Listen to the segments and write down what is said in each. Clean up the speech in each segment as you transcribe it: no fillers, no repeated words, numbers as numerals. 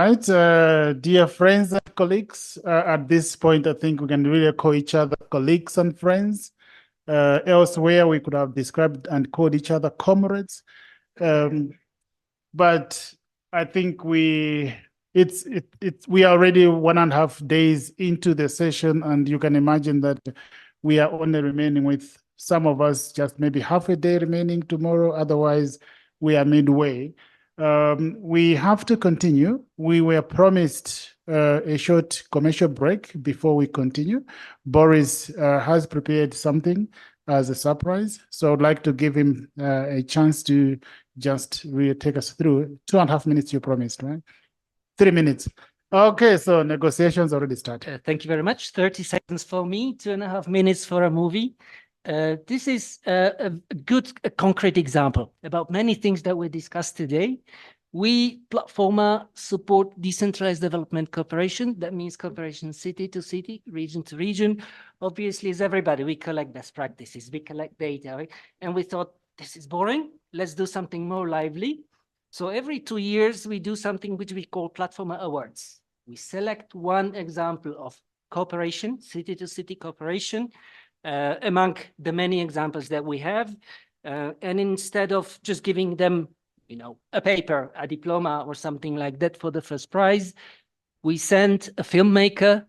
right, dear friends and colleagues, at this point, I think we can really call each other colleagues and friends. Elsewhere, we could have described and called each other comrades. But I think we are already 1.5 days into the session, and you can imagine that we are only remaining with some of us just maybe half a day remaining tomorrow. Otherwise, we are midway. We have to continue. We were promised a short commercial break before we continue. Boris has prepared something as a surprise, so I'd like to give him a chance to just really take us through. 2.5 minutes you promised, right? 3 minutes. Okay, so negotiations already started. Thank you very much. 30 seconds for me, 2.5 minutes for a movie. This is a good concrete example about many things that we discussed today. We, Platforma, support decentralized development cooperation. That means cooperation city to city, region to region. Obviously, as everybody, we collect best practices, we collect data, right? And we thought, this is boring. Let's do something more lively. So every 2 years, we do something which we call Platforma Awards. We select one example of cooperation, city to city cooperation, among the many examples that we have. And instead of just giving them, a paper, a diploma or something like that for the first prize, we send a filmmaker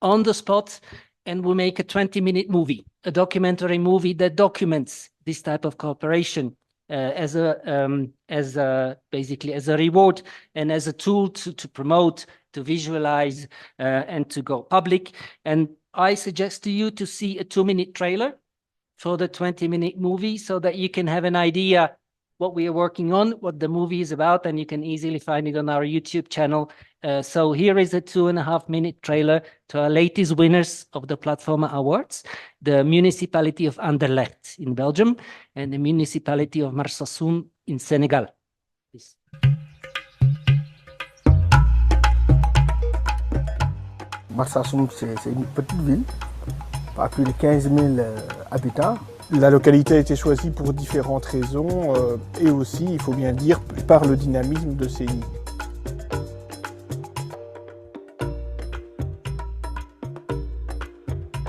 on the spot and we make a 20-minute movie, a documentary movie that documents this type of cooperation basically as a reward and as a tool to promote, to visualize, and to go public. And I suggest to you to see a 2-minute trailer for the 20-minute movie so that you can have an idea what we are working on, what the movie is about, and you can easily find it on our YouTube channel. So here is a 2.5-minute trailer to our latest winners of the Platforma Awards, the municipality of Anderlecht in Belgium and the municipality of Marsassoum in Senegal. Please. Marsassoum, c'est une petite ville, pas plus de 15 000 habitants. La localité a été choisie pour différentes raisons et aussi, il faut bien dire, par le dynamisme de ces nids.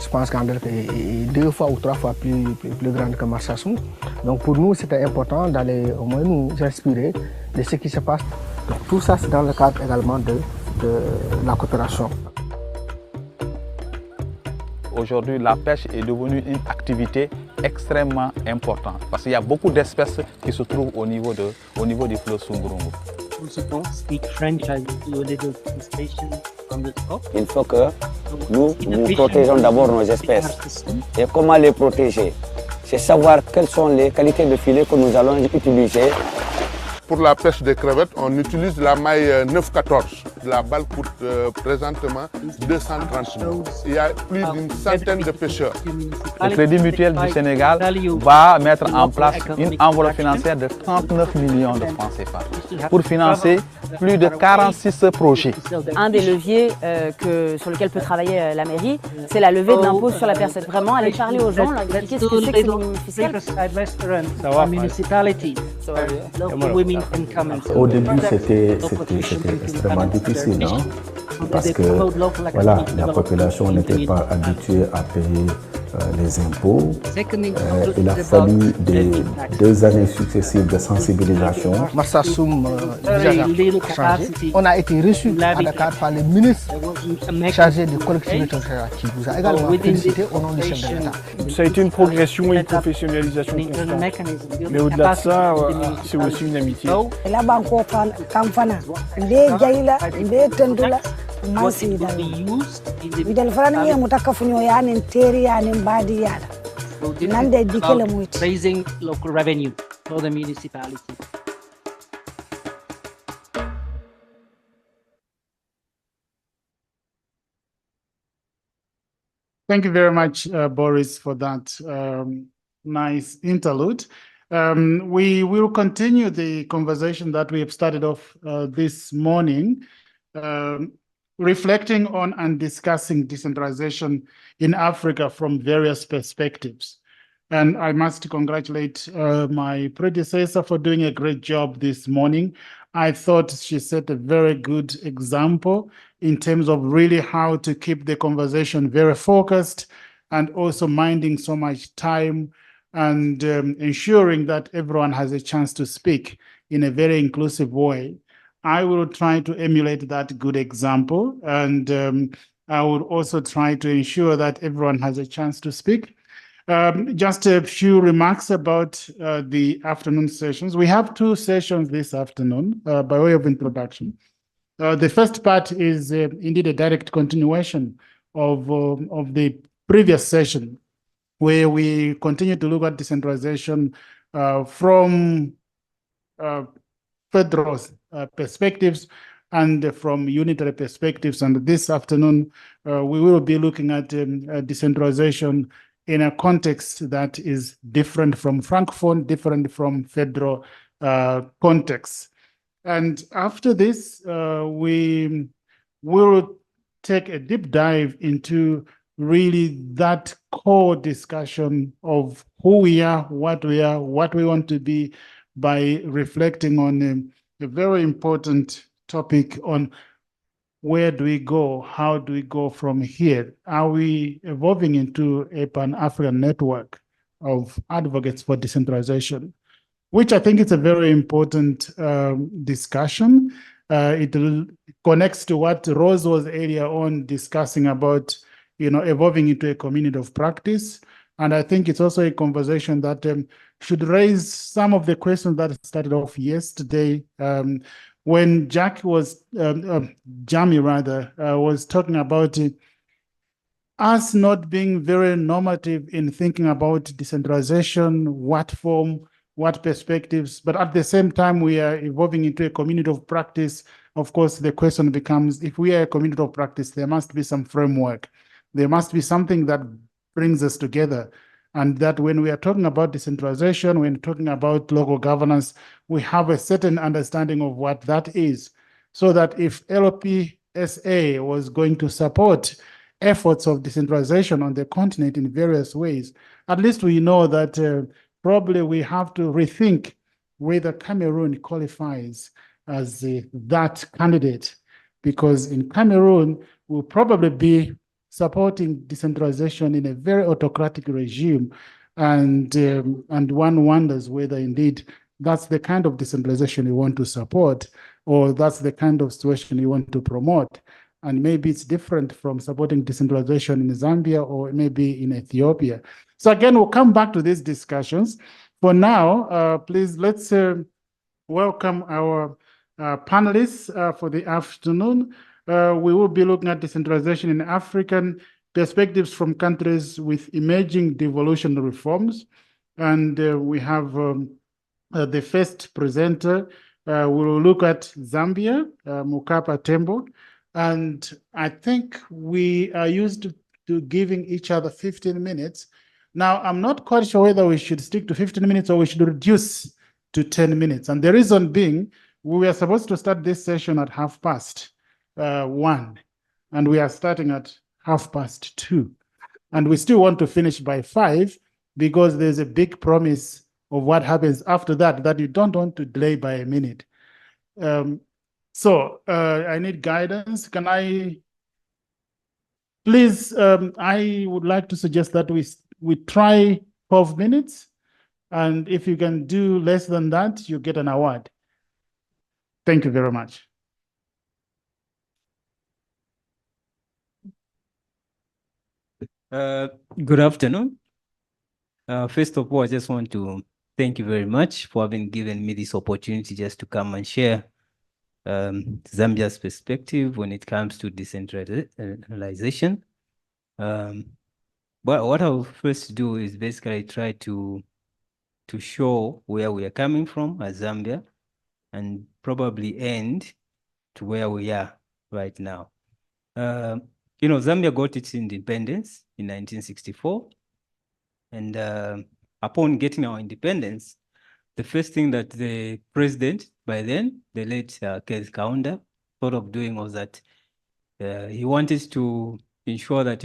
Je pense qu'Anderlecht est 2 fois ou 3 fois plus grande que Marsassoum. Donc pour nous, c'était important d'aller au moins nous inspirer de ce qui se passe. Donc tout ça, c'est dans le cadre également de la coopération. Aujourd'hui, la pêche est devenue une activité extrêmement importante parce qu'il y a beaucoup d'espèces qui se trouvent au niveau du fleuve Sungurungu. Il faut que nous protégeons d'abord nos espèces. Et comment les protéger? C'est savoir quelles sont les qualités de filet que nous allons utiliser. Pour la pêche des crevettes, on utilise la maille 9-14. La balle coûte présentement 230 000. Il y a plus d'une centaine de pêcheurs. Le Crédit Mutuel du Sénégal va mettre en place une enveloppe financière de 39 millions de francs CFA pour financer plus de 46 projets. Un des leviers sur lequel peut travailler la mairie, c'est la levée de l'impôt sur la personne. Vraiment aller parler aux gens, leur expliquer ce que c'est que l'économie fiscale. Au début, c'était extrêmement difficile, hein? Parce que voilà, la population n'était pas habituée à payer les impôts. Il a fallu 2 années successives de sensibilisation. Marsassoum a changé. On a été reçu à Dakar par le ministre chargé des collectivités qui vous a également félicité au nom du chef de l'État. Ça a été une progression et une professionnalisation constante. Mais au-delà de ça, c'est aussi une amitié. Raising local revenue for the municipality. Thank you very much, Boris, for that nice interlude. We will continue the conversation that we have started off this morning, reflecting on and discussing decentralization in Africa from various perspectives. And I must congratulate my predecessor for doing a great job this morning I thought she set a very good example in terms of really how to keep the conversation very focused and also minding so much time and ensuring that everyone has a chance to speak in a very inclusive way. I will try to emulate that good example, and I will also try to ensure that everyone has a chance to speak. Just a few remarks about the afternoon sessions. We have two sessions this afternoon by way of introduction. The first part is indeed a direct continuation of the previous session, where we continue to look at decentralization from federal perspectives and from unitary perspectives. And this afternoon, we will be looking at decentralization in a context that is different from Francophone, different from federal context. And after this, we will take a deep dive into really that core discussion of who we are, what we want to be, by reflecting on a very important topic on where do we go, how do we go from here? Are we evolving into a Pan-African network of advocates for decentralization? Which I think is a very important discussion. It connects to what Rose was earlier on discussing about, evolving into a community of practice. And I think it's also a conversation that should raise some of the questions that started off yesterday when Jamie was talking about us not being very normative in thinking about decentralization, what form, what perspectives, but at the same time, we are evolving into a community of practice. Of course, the question becomes, if we are a community of practice, there must be some framework. There must be something that brings us together. And that when we are talking about decentralization, when talking about local governance, we have a certain understanding of what that is. So that if LPSA was going to support efforts of decentralization on the continent in various ways, at least we know that probably we have to rethink whether Cameroon qualifies as that candidate, because in Cameroon, we'll probably be supporting decentralization in a very autocratic regime, and one wonders whether indeed that's the kind of decentralization you want to support, or that's the kind of situation you want to promote. And maybe it's different from supporting decentralization in Zambia or maybe in Ethiopia. So again, we'll come back to these discussions. For now, please let's welcome our panelists for the afternoon. We will be looking at decentralization in African perspectives from countries with emerging devolution reforms. And we have the first presenter. We will look at Zambia, Mukapa Tembo. And I think we are used to giving each other 15 minutes. Now, I'm not quite sure whether we should stick to 15 minutes or we should reduce to 10 minutes. And the reason being, we were supposed to start this session at 1:30, and we are starting at 2:30. And we still want to finish by 5 because there's a big promise of what happens after that, that you don't want to delay by a minute. So I need guidance. Can I, please, I would like to suggest that we try 12 minutes. And if you can do less than that, you get an award. Thank you very much. Good afternoon. First of all, I just want to thank you very much for having given me this opportunity just to come and share Zambia's perspective when it comes to decentralization. But what I'll first do is basically try to show where we are coming from as Zambia and probably end to where we are right now. Zambia got its independence in 1964. And upon getting our independence, the first thing that the president, by then, the late Kenneth Kaunda, thought of doing was that he wanted to ensure that,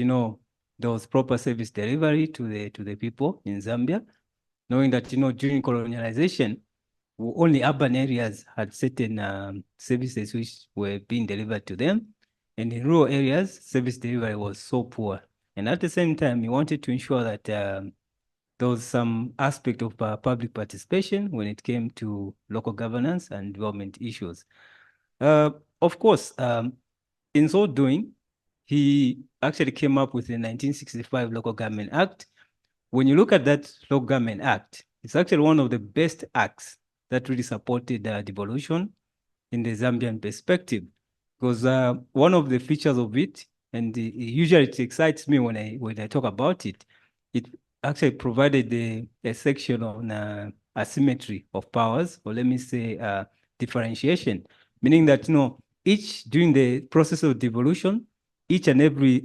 there was proper service delivery to the people in Zambia, knowing that, during colonialization, only urban areas had certain services which were being delivered to them. And in rural areas, service delivery was so poor. And at the same time, he wanted to ensure that there was some aspect of public participation when it came to local governance and development issues. Of course, in so doing, he actually came up with the 1965 Local Government Act. When you look at that Local Government Act, it's actually one of the best acts that really supported devolution in the Zambian perspective. Because one of the features of it, and usually it excites me when I talk about it, it actually provided a section on asymmetry of powers, or let me say differentiation, meaning that each during the process of devolution, each and every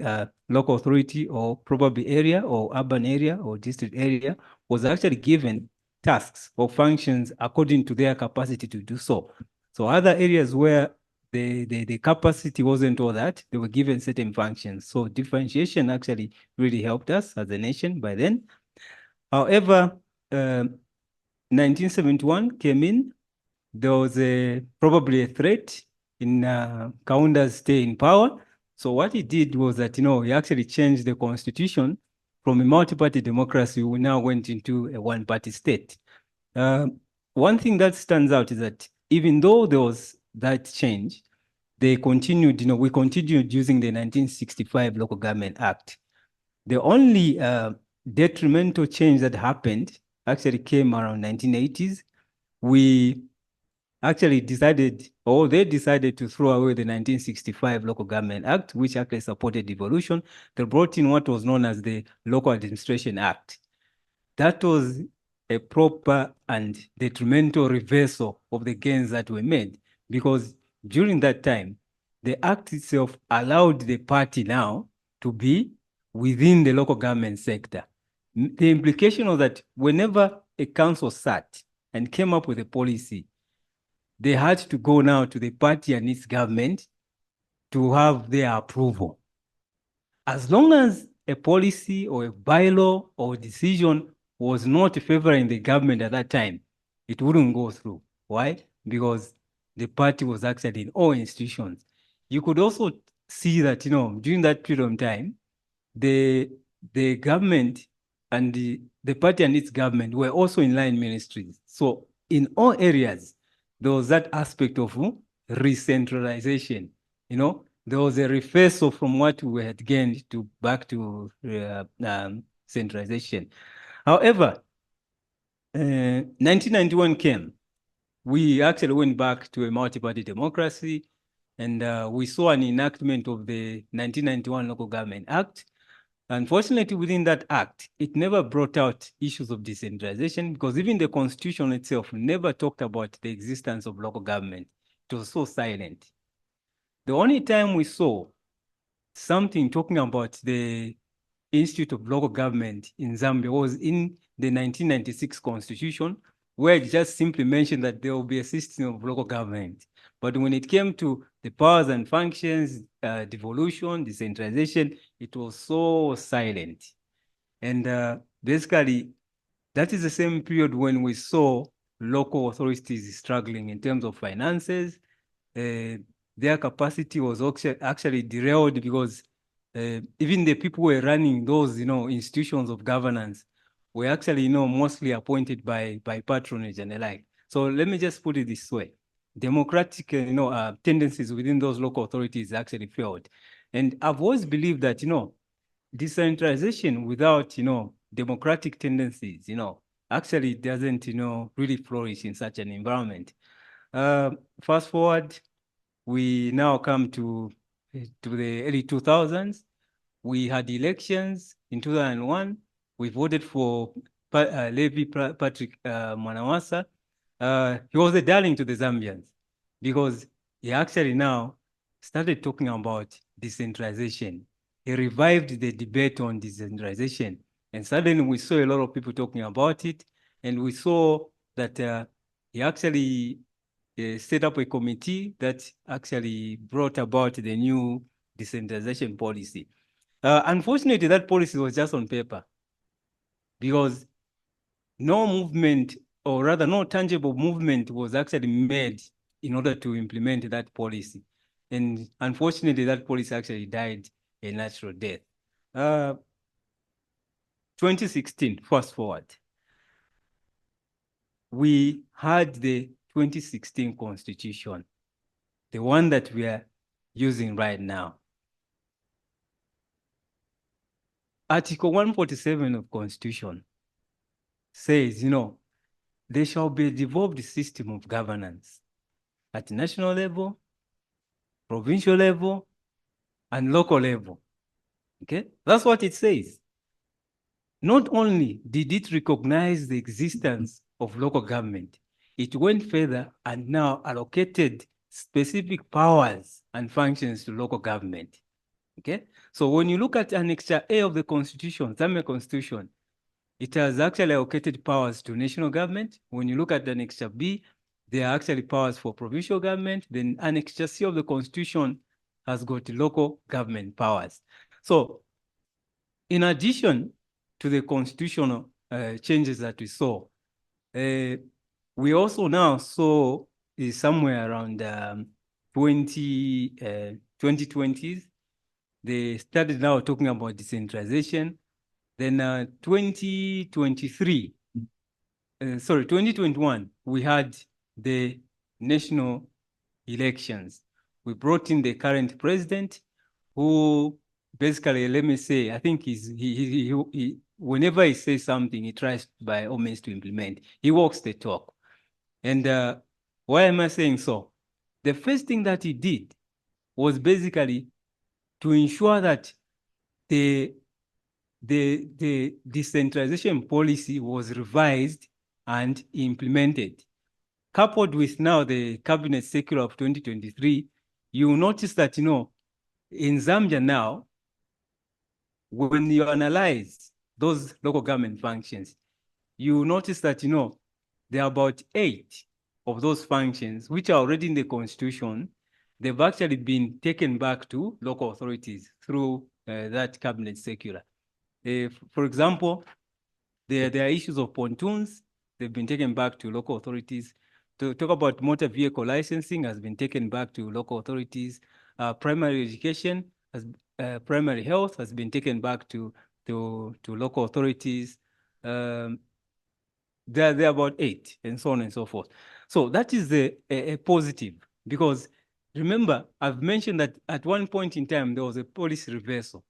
local authority or probably area or urban area or district area was actually given tasks or functions according to their capacity to do so. So other areas where the capacity wasn't all that, they were given certain functions. So differentiation actually really helped us as a nation by then. However, 1971 came in. There was probably a threat in Kaunda's stay in power. So what he did was that, he actually changed the constitution from a multi-party democracy. We now went into a one-party state. One thing that stands out is that even though there was that change, we continued using the 1965 Local Government Act. The only detrimental change that happened actually came around 1980s. We actually decided, or they decided to throw away the 1965 Local Government Act, which actually supported devolution. They brought in what was known as the Local Administration Act. That was a proper and detrimental reversal of the gains that were made, because during that time, the act itself allowed the party now to be within the local government sector. The implication was that whenever a council sat and came up with a policy, they had to go now to the party and its government to have their approval. As long as a policy or a bylaw or decision was not favoring the government at that time, it wouldn't go through. Why? Because the party was actually in all institutions. You could also see that, during that period of time, the government and the party and its government were also in line ministries. So in all areas, there was that aspect of re-centralization. There was a reversal from what we had gained back to centralization. However, 1991 came. We actually went back to a multi-party democracy, and we saw an enactment of the 1991 Local Government Act. Unfortunately, within that act, it never brought out issues of decentralization, because even the constitution itself never talked about the existence of local government. It was so silent. The only time we saw something talking about the Institute of Local Government in Zambia was in the 1996 constitution, where it just simply mentioned that there will be a system of local government. But when it came to the powers and functions, devolution, decentralization, it was so silent. And basically, that is the same period when we saw local authorities struggling in terms of finances. Their capacity was actually derailed because even the people who were running those, institutions of governance were actually, mostly appointed by patronage and the like. So let me just put it this way. Democratic, tendencies within those local authorities actually failed. And I've always believed that, decentralization without, democratic tendencies, actually doesn't, really flourish in such an environment. Fast forward, we now come to the early 2000s. We had elections in 2001. We voted for Levi Patrick Mwanawasa. He was a darling to the Zambians because he actually now started talking about decentralization. He revived the debate on decentralization. And suddenly we saw a lot of people talking about it. And we saw that he actually set up a committee that actually brought about the new decentralization policy. Unfortunately, that policy was just on paper because no movement or rather no tangible movement was actually made in order to implement that policy. And unfortunately, that policy actually died a natural death. 2016, fast forward. We had the 2016 constitution, the one that we are using right now. Article 147 of Constitution says, there shall be a devolved system of governance at national level, provincial level, and local level. Okay, that's what it says. Not only did it recognize the existence of local government, it went further and now allocated specific powers and functions to local government. Okay, so when you look at Annexure A of the Constitution, Zambia Constitution, it has actually allocated powers to national government. When you look at Annexure B, there are actually powers for provincial government. Then Annexure C of the Constitution has got local government powers. So in addition to the constitutional changes that we saw, we also now saw somewhere around 2020s, they started now talking about decentralization. Then 2021, we had the national elections. We brought in the current president, who basically, let me say, I think he whenever he says something, he tries by all means to implement. He walks the talk. And why am I saying so? The first thing that he did was basically to ensure that the decentralization policy was revised and implemented. Coupled with now the cabinet circular of 2023, you will notice that, in Zambia now, when you analyze those local government functions, you will notice that, there are about 8 of those functions which are already in the constitution. They've actually been taken back to local authorities through that cabinet circular. For example, there are issues of pontoons. They've been taken back to local authorities. To talk about motor vehicle licensing has been taken back to local authorities. Primary education, primary health has been taken back to local authorities. There are about 8, and so on and so forth. So that is a positive, because remember, I've mentioned that at one point in time, there was a policy reversal.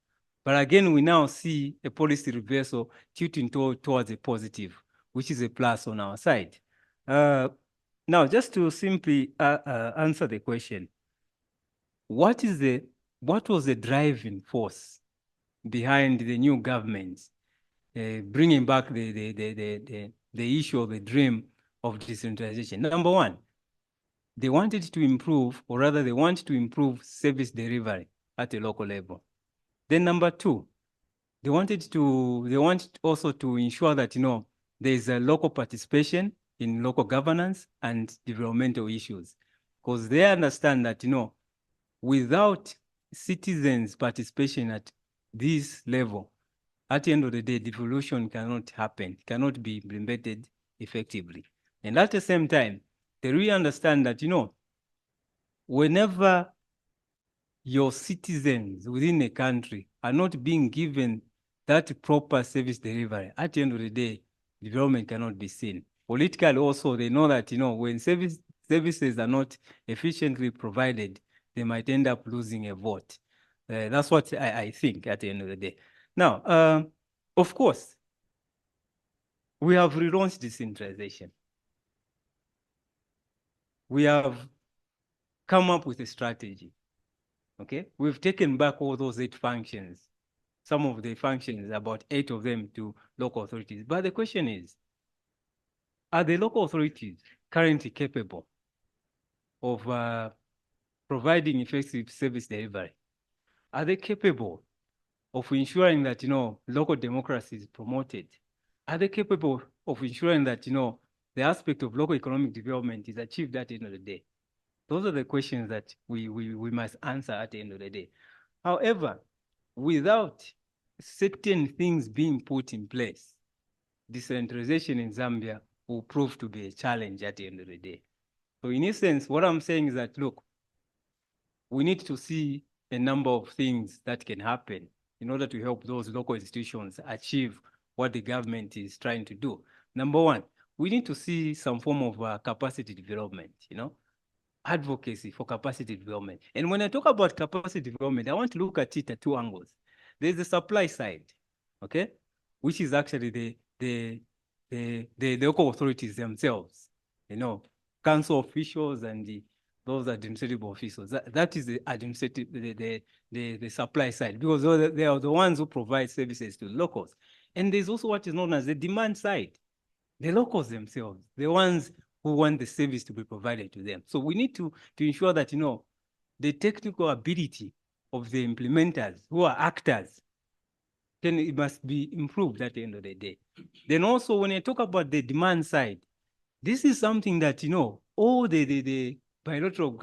But again, we now see a policy reversal tilting towards a positive, which is a plus on our side. Now, just to simply answer the question, what was the driving force behind the new government bringing back the issue of the dream of decentralization? Number one, they wanted to improve, or rather they want to improve service delivery at a local level. Then number two, they want also to ensure that, there is a local participation in local governance and developmental issues, because they understand that, without citizens' participation at this level, at the end of the day, devolution cannot happen, cannot be implemented effectively. And at the same time, they really understand that, whenever your citizens within a country are not being given that proper service delivery, at the end of the day, development cannot be seen. Politically also, they know that, when services are not efficiently provided, they might end up losing a vote. That's what I think at the end of the day. Now, of course, we have relaunched decentralization. We have come up with a strategy. Okay, we've taken back all those 8 functions, some of the functions, about 8 of them, to local authorities. But the question is, are the local authorities currently capable of providing effective service delivery? Are they capable of ensuring that, local democracy is promoted? Are they capable of ensuring that, the aspect of local economic development is achieved at the end of the day? Those are the questions that we must answer at the end of the day. However, without certain things being put in place, decentralization in Zambia will prove to be a challenge at the end of the day. So in essence, what I'm saying is that, look, we need to see a number of things that can happen in order to help those local institutions achieve what the government is trying to do. Number one, we need to see some form of capacity development, advocacy for capacity development. And when I talk about capacity development, I want to look at it at two angles. There's the supply side, okay, which is actually the local authorities themselves, council officials and those administrative officials. That is the administrative, the supply side, because they are the ones who provide services to locals. And there's also what is known as the demand side, the locals themselves, the ones who want the service to be provided to them. So we need to ensure that, the technical ability of the implementers who are actors, it must be improved at the end of the day. Then also, when I talk about the demand side, this is something that, all the bilateral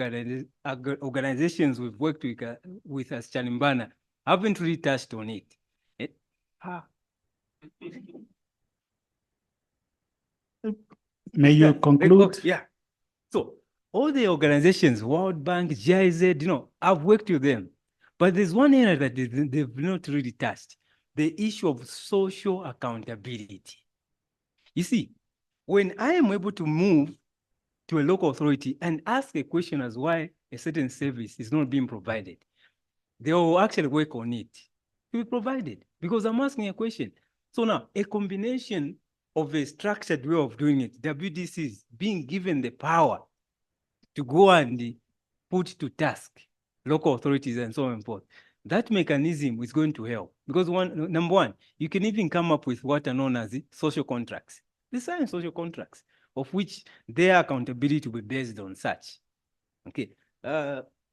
organizations we've worked with as Chanimbana haven't really touched on it. May you conclude? Yeah. So all the organizations, World Bank, GIZ, I've worked with them. But there's one area that they've not really touched, the issue of social accountability. You see, when I am able to move to a local authority and ask a question as why a certain service is not being provided, they will actually work on it to be provided, because I'm asking a question. So now, a combination of a structured way of doing it, WDCs being given the power to go and put to task local authorities and so on and forth, that mechanism is going to help. Because number one, you can even come up with what are known as the social contracts. They sign social contracts, of which their accountability will be based on such. Okay.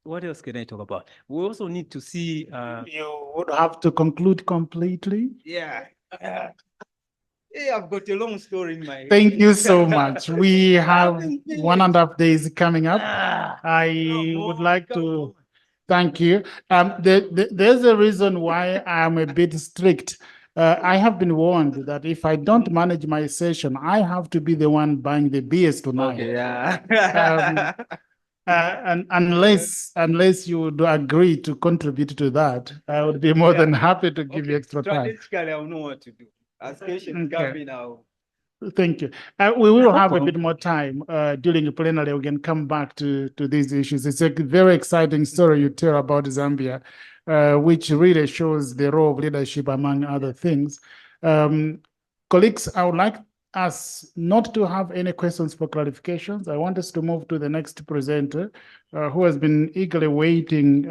What else can I talk about? We also need to see... you would have to conclude completely. Yeah. Yeah, I've got a long story in my... Thank you so much. We have 1.5 days coming up. I would like to thank you. There's a reason why I'm a bit strict. I have been warned that if I don't manage my session, I have to be the one buying the beers tonight. Okay, yeah. And unless you would agree to contribute to that, I would be more than happy to give you extra time. Strategically, I'll know what to do. As questions come in, Thank you. We will have a bit more time during the plenary. We can come back to these issues. It's a very exciting story you tell about Zambia, which really shows the role of leadership, among other things. Colleagues, I would like us not to have any questions for clarifications. I want us to move to the next presenter, who has been eagerly waiting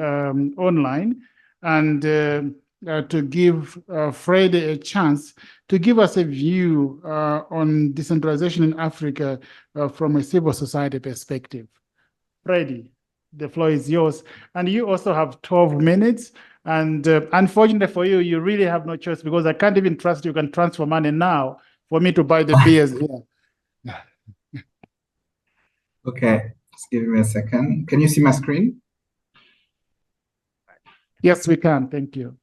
online, and to give Freddie a chance to give us a view on decentralization in Africa from a civil society perspective. Freddie, the floor is yours. And you also have 12 minutes. And unfortunately for you, you really have no choice, because I can't even trust you can transfer money now for me to buy the beers here. Okay, just give me a second. Can you see my screen? Yes, we can. Thank you.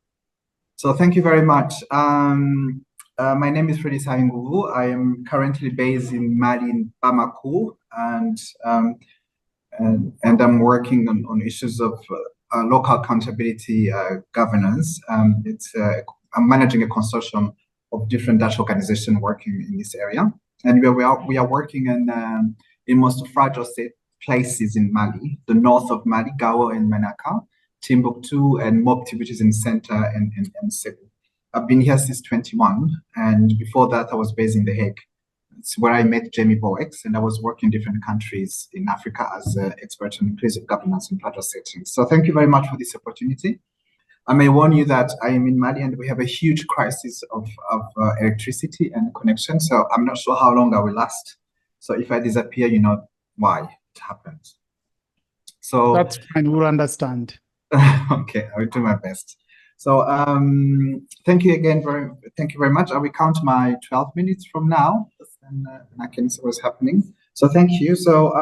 So thank you very much. My name is Freddie Sahinguvu. I am currently based in Mali, in Bamako, and I'm working on issues of local accountability governance. I'm managing a consortium of different Dutch organizations working in this area, and we are working in most fragile state places in Mali, the north of Mali, Gao and Menaka, Timbuktu and Mopti, which is in center, and Cebu. I've been here since 21, and before that I was based in The Hague. It's where I met Jamie Bowex, and I was working in different countries in Africa as an expert on inclusive governance in fragile settings. So thank you very much for this opportunity. I may warn you that I am in Mali and we have a huge crisis of electricity and connection, so I'm not sure how long I will last. So if I disappear, you know why it happened. So that's fine, we'll understand. Okay, I will do my best. So thank you very much. I will count my 12 minutes from now, and I can see what's happening. So thank you. So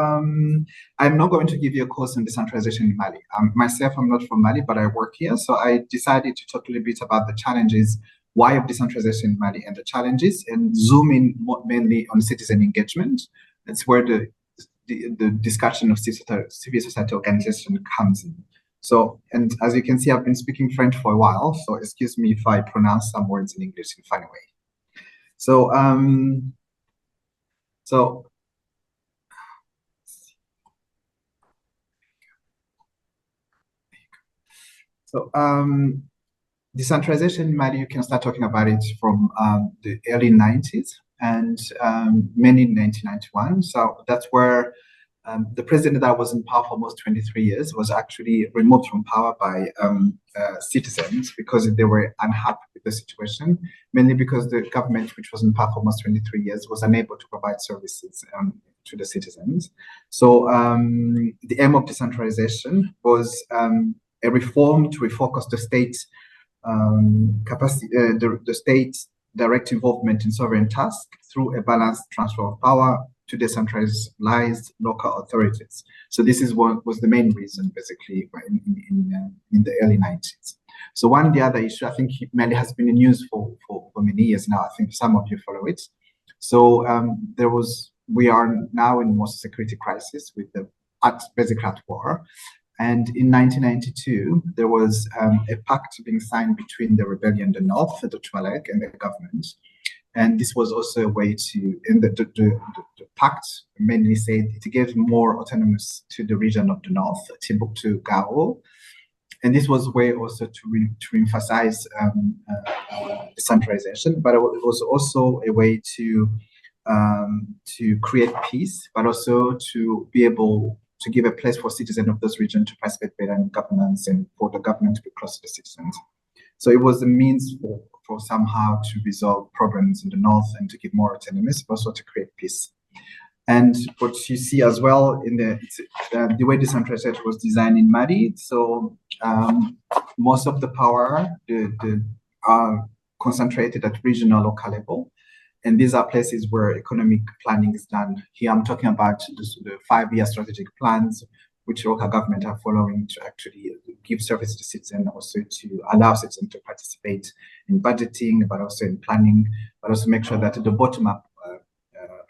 I'm not going to give you a course on decentralization in Mali. Myself, I'm not from Mali, but I work here. So I decided to talk a little bit about the challenges why of decentralization in Mali and the challenges, and zoom in mainly on citizen engagement. That's where the discussion of civil society organization comes in. So, and as you can see, I've been speaking French for a while, so excuse me if I pronounce some words in English in a funny way. So, decentralization in Mali, you can start talking about it from the early 90s and mainly in 1991. So that's where the president that was in power for almost 23 years was actually removed from power by citizens because they were unhappy with the situation, mainly because the government, which was in power for almost 23 years, was unable to provide services to the citizens. So the aim of decentralization was a reform to refocus the state capacity, the state's direct involvement in sovereign tasks through a balanced transfer of power to decentralized local authorities. So this is what was the main reason, basically, in the early 90s. So the other issue, I think Mali has been in news for many years now. I think some of you follow it. So we are now in most security crisis with the basic at war. And in 1992, there was a pact being signed between the rebellion, the North, the Tuareg, and the government. And this was also a way to, in the pact mainly said it gave more autonomous to the region of the North, Timbuktu, Gao. And this was a way also to emphasize decentralization, but it was also a way to create peace, but also to be able to give a place for citizens of this region to participate better in governance and for the government to be close to the citizens. So it was a means for somehow to resolve problems in the North and to give more autonomy, but also to create peace. And what you see as well in the way decentralization was designed in Mali, so most of the power are concentrated at regional, local level. And these are places where economic planning is done. Here I'm talking about the 5-year strategic plans, which local government are following to actually give service to citizens, also to allow citizens to participate in budgeting, but also in planning, but also make sure that the bottom-up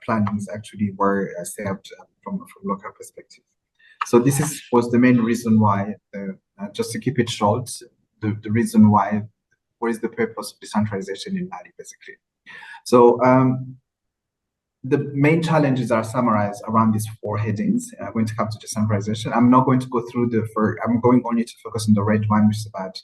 plannings actually were served from a local perspective. So this was the main reason why, just to keep it short, the reason why, what is the purpose of decentralization in Mali, basically. So the main challenges are summarized around these 4 headings when it comes to decentralization. I'm not going to go through I'm going only to focus on the red one, which is about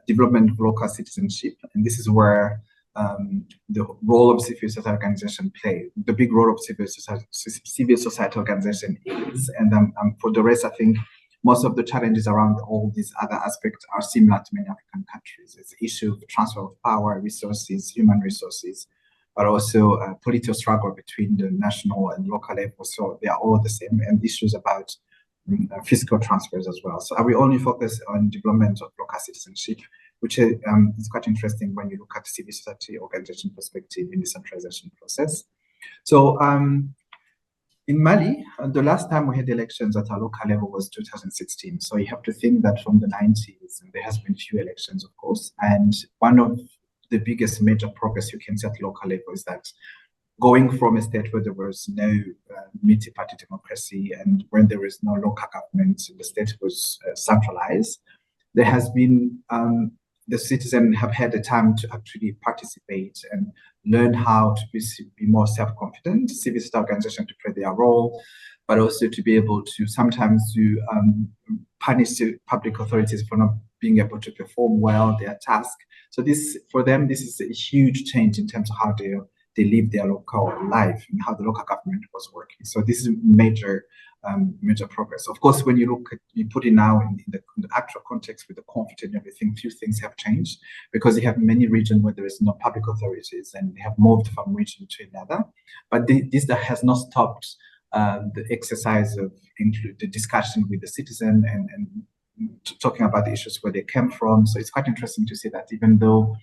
development of local citizenship. And this is where the role of civil society organization play, the big role of civil society organization is. And for the rest, I think most of the challenges around all these other aspects are similar to many African countries. It's the issue of transfer of power, resources, human resources, but also political struggle between the national and local level. So they are all the same, and issues about physical transfers as well. So I will only focus on development of local citizenship, which is quite interesting when you look at civil society organization perspective in the decentralization process. So in Mali, the last time we had elections at our local level was 2016. So you have to think that from the 90s, there has been few elections, of course. And one of the biggest major progress you can see at local level is that going from a state where there was no multi-party democracy and when there was no local government, the state was centralized, there has been, the citizens have had the time to actually participate and learn how to be more self-confident, civil society organization to play their role, but also to be able to sometimes punish the public authorities for not being able to perform well their task. So this, for them, this is a huge change in terms of how they live their local life and how the local government was working. So this is major progress. Of course, when you put it now in the actual context with the conflict and everything, few things have changed because you have many regions where there is no public authorities and they have moved from region to another. But this has not stopped the exercise of the discussion with the citizen and talking about the issues where they came from. So it's quite interesting to see that even though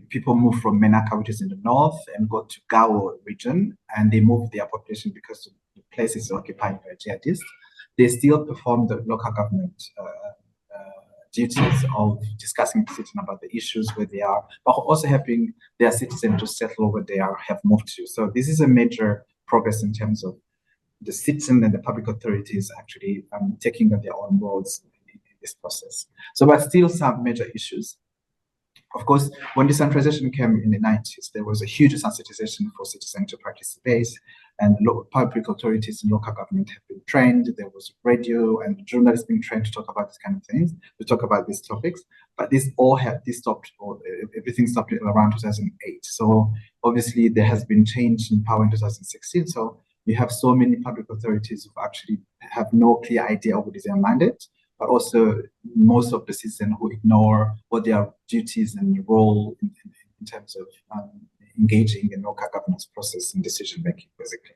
people move from Menaka, which is in the north, and go to Gao region, and they move their population because the place is occupied by jihadists, they still perform the local government duties of discussing with citizens about the issues where they are, but also helping their citizens to settle where they have moved to. So this is a major progress in terms of the citizen and the public authorities actually taking on their own roles in this process. So, but still some major issues. Of course, when decentralization came in the 90s, there was a huge sensitization for citizens to participate, and public authorities and local government have been trained. There was radio and journalists being trained to talk about these kind of things, to talk about these topics. But this stopped, or everything stopped around 2008. So obviously there has been change in power in 2016. So you have so many public authorities who actually have no clear idea of what is their mandate, but also most of the citizens who ignore what their duties and role in terms of engaging in local governance process and decision making, basically.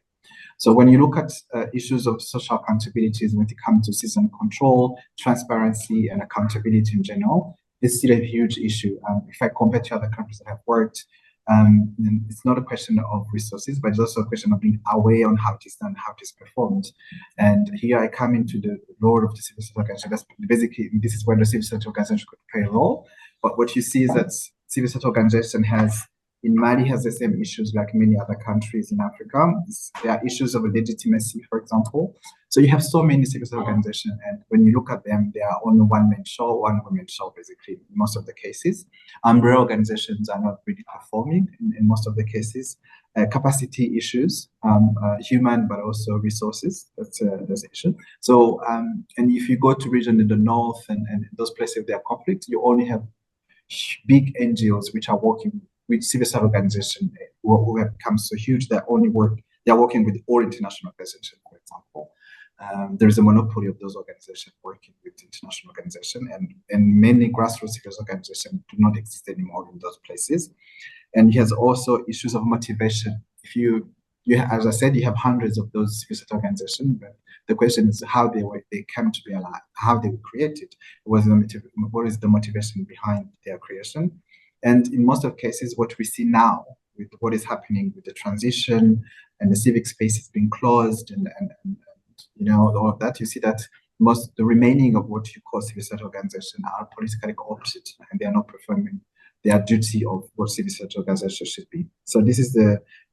So when you look at issues of social accountabilities when it comes to citizen control, transparency, and accountability in general, it's still a huge issue. If I compare to other countries that have worked, it's not a question of resources, but it's also a question of being aware on how it is done, how it is performed. And here I come into the role of the civil society organization. That's basically, this is where the civil society organization could play a role. But what you see is that civil society organization in Mali has the same issues like many other countries in Africa. There are issues of legitimacy, for example. So you have so many civil society organizations, and when you look at them, they are on one-man show, one-woman show, basically, in most of the cases. Umbrella organizations are not really performing in most of the cases. Capacity issues, human, but also resources, that's an issue. So, and if you go to region in the north and those places where there are conflict, you only have big NGOs which are working with civil society organizations who have become so huge that they're working with all international organizations, for example. There's a monopoly of those organizations working with international organizations, and many grassroots civil organizations do not exist anymore in those places. And he has also issues of motivation. If you as I said, you have hundreds of those civil society organizations, but the question is how they came to be alive, how they were created, what is the motivation behind their creation. And in most of cases, what we see now with what is happening with the transition and the civic spaces being closed and all of that, you see that the remaining of what you call civil society organizations are politically co-opted, and they are not performing their duty of what civil society organizations should be. So this is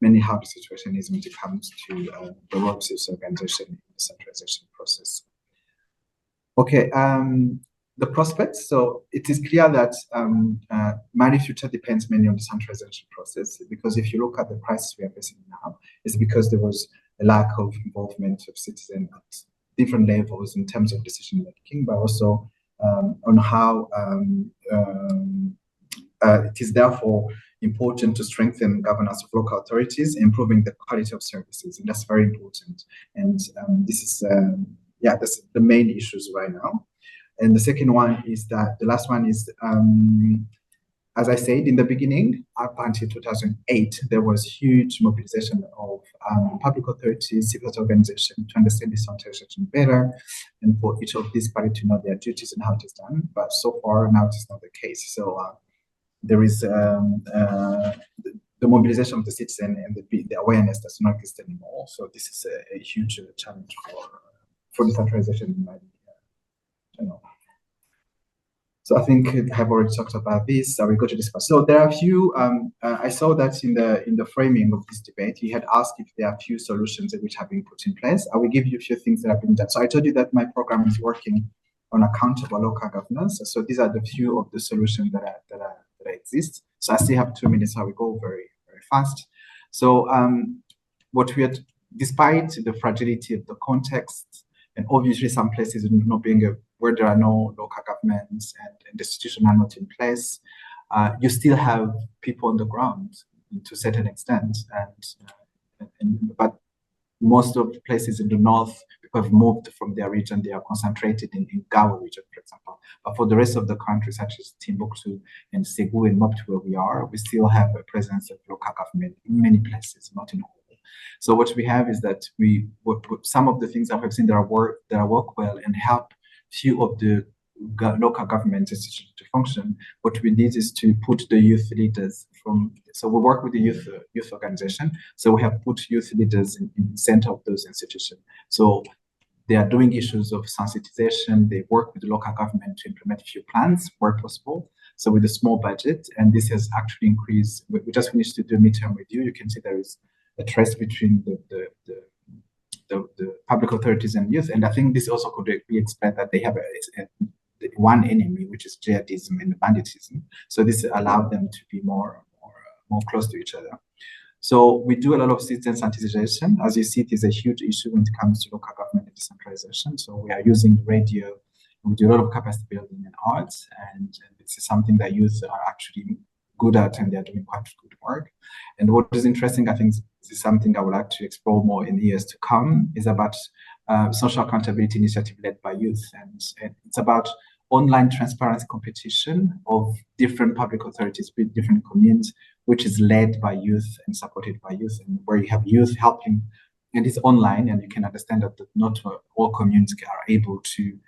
mainly how the situation is when it comes to the role of civil society organization in the centralization process. Okay. The prospects. So it is clear that Mali future depends mainly on the centralization process, because if you look at the crisis we are facing now, it's because there was a lack of involvement of citizens at different levels in terms of decision making, but also on how it is therefore important to strengthen governance of local authorities, improving the quality of services, and that's very important. And this is that's the main issues right now. And the second one is that the last one is, as I said in the beginning, up until 2008, there was huge mobilization of public authorities, civil organizations to understand this centralization better, and for each of these parties to know their duties and how it is done. But so far now it is not the case. So there is the mobilization of the citizen and the awareness does not exist anymore. So this is a huge challenge for decentralization in Mali. So I think I have already talked about this. I will go to discuss. So there are a few. I saw that in the framing of this debate, he had asked if there are a few solutions which have been put in place. I will give you a few things that have been done. So I told you that my program is working on accountable local governance. So these are the few of the solutions that exist. So I still have 2 minutes. I will go very, very fast. So despite the fragility of the context, and obviously some places not being where there are no local governments and the institutions are not in place, you still have people on the ground to a certain extent. But most of the places in the north, people have moved from their region, they are concentrated in Gao region, for example. But for the rest of the country, such as Timbuktu and Ségou and Mopti, where we are, we still have a presence of local government in many places, not in all. So what we have is that some of the things that we've seen that work well and help few of the local government institutions to function. What we did is to put the youth leaders so we work with the youth organization. So we have put youth leaders in the center of those institutions. So They are doing issues of sensitization. They work with the local government to implement a few plans where possible. So with a small budget, and this has actually increased. We just finished to do a midterm review. You can see there is a trace between the public authorities and youth. And I think this also could be explained that they have one enemy, which is jihadism and banditism. So this allowed them to be more close to each other. So we do a lot of citizen sensitization. As you see, it is a huge issue when it comes to local government and decentralization. So we are using radio. We do a lot of capacity building and arts, and this is something that youth are actually good at, and they're doing quite good work. And what is interesting, I think, this is something I would like to explore more in the years to come, is about social accountability initiative led by youth. And it's about online transparency competition of different public authorities with different communes, which is led by youth and supported by youth, and where you have youth helping, and it's online, and you can understand that not all communes are able to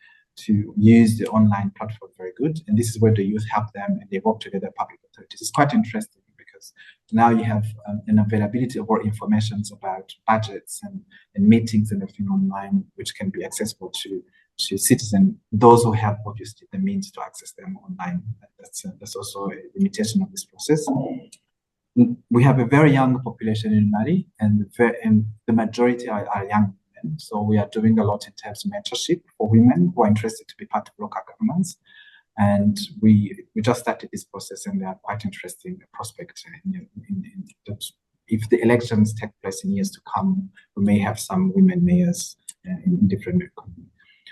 use the online platform very good. And this is where the youth help them, and they work together, public authorities. It's quite interesting because now you have an availability of all information about budgets and meetings and everything online, which can be accessible to citizens, those who have obviously the means to access them online. That's also a limitation of this process. We have a very young population in Mali, and the majority are young women. So we are doing a lot in terms of mentorship for women who are interested to be part of local governments. And we just started this process, and they are quite interesting prospects. If the elections take place in years to come, we may have some women mayors in different communities.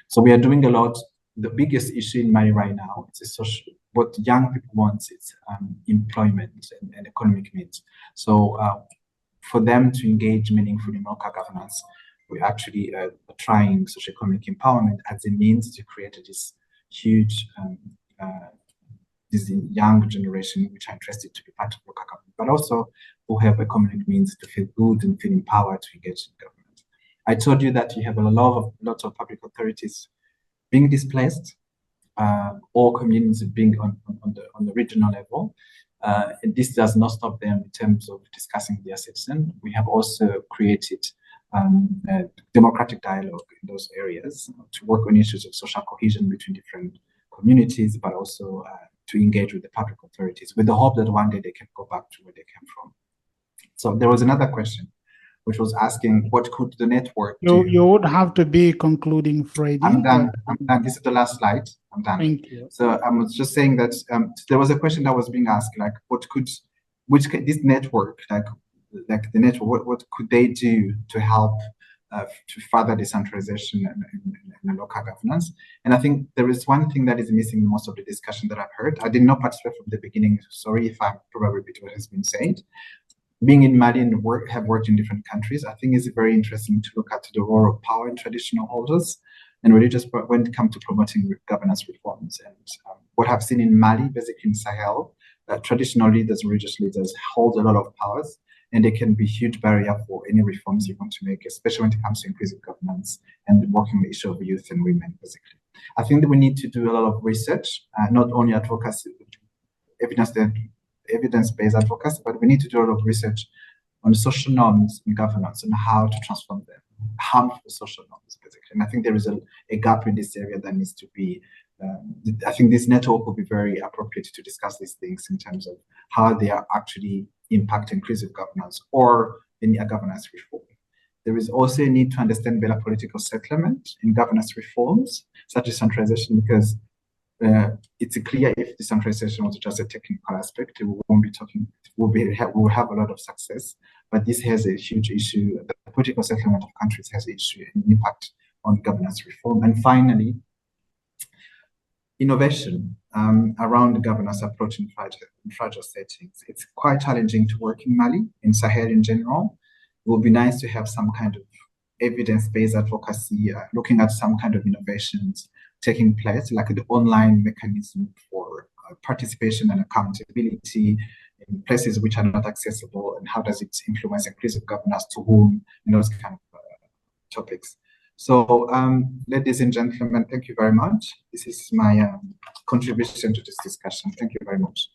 So we are doing a lot. The biggest issue in Mali right now is what young people want is employment and economic needs. So for them to engage meaningfully in local governance, we actually are trying socio-economic empowerment as a means to create this huge, this young generation which are interested to be part of local government, but also who have economic means to feel good and feel empowered to engage in government. I told you that you have a lot of public authorities being displaced, all communities being on the regional level. And this does not stop them in terms of discussing their citizens. We have also created a democratic dialogue in those areas to work on issues of social cohesion between different communities, but also to engage with the public authorities with the hope that one day they can go back to where they came from. So there was another question, which was asking what could the network do? You would have to be concluding, Freddie. I'm done. This is the last slide. I'm done. Thank you. So I was just saying that there was a question that was being asked, like this network, like the network, what could they do to help to further decentralization and local governance? And I think there is one thing that is missing in most of the discussion that I've heard. I did not participate from the beginning. Sorry if I probably repeat what has been said. Being in Mali and have worked in different countries, I think it's very interesting to look at the role of power in traditional holders and religious when it comes to promoting governance reforms. And what I've seen in Mali, basically in Sahel, traditional leaders, religious leaders hold a lot of powers, and they can be a huge barrier for any reforms you want to make, especially when it comes to inclusive governance and working the issue of youth and women, basically. I think that we need to do a lot of research, not only advocacy, evidence-based advocacy, but we need to do a lot of research on social norms in governance and how to transform them, harmful social norms, basically. And I think there is a gap in this area that needs to be, I think this network will be very appropriate to discuss these things in terms of how they are actually impacting inclusive governance or any governance reform. There is also a need to understand better political settlement in governance reforms, such as decentralization, because it's clear if decentralization was just a technical aspect, we won't be talking, we'll have a lot of success, but this has a huge issue. The political settlement of countries has an issue and impact on governance reform. And finally, innovation around governance approach in fragile settings. It's quite challenging to work in Mali, in Sahel in general. It would be nice to have some kind of evidence-based advocacy, looking at some kind of innovations taking place, like the online mechanism for participation and accountability in places which are not accessible, and how does it influence inclusive governance to whom, and those kind of topics. So, ladies and gentlemen, thank you very much. This is my contribution to this discussion. Thank you very much.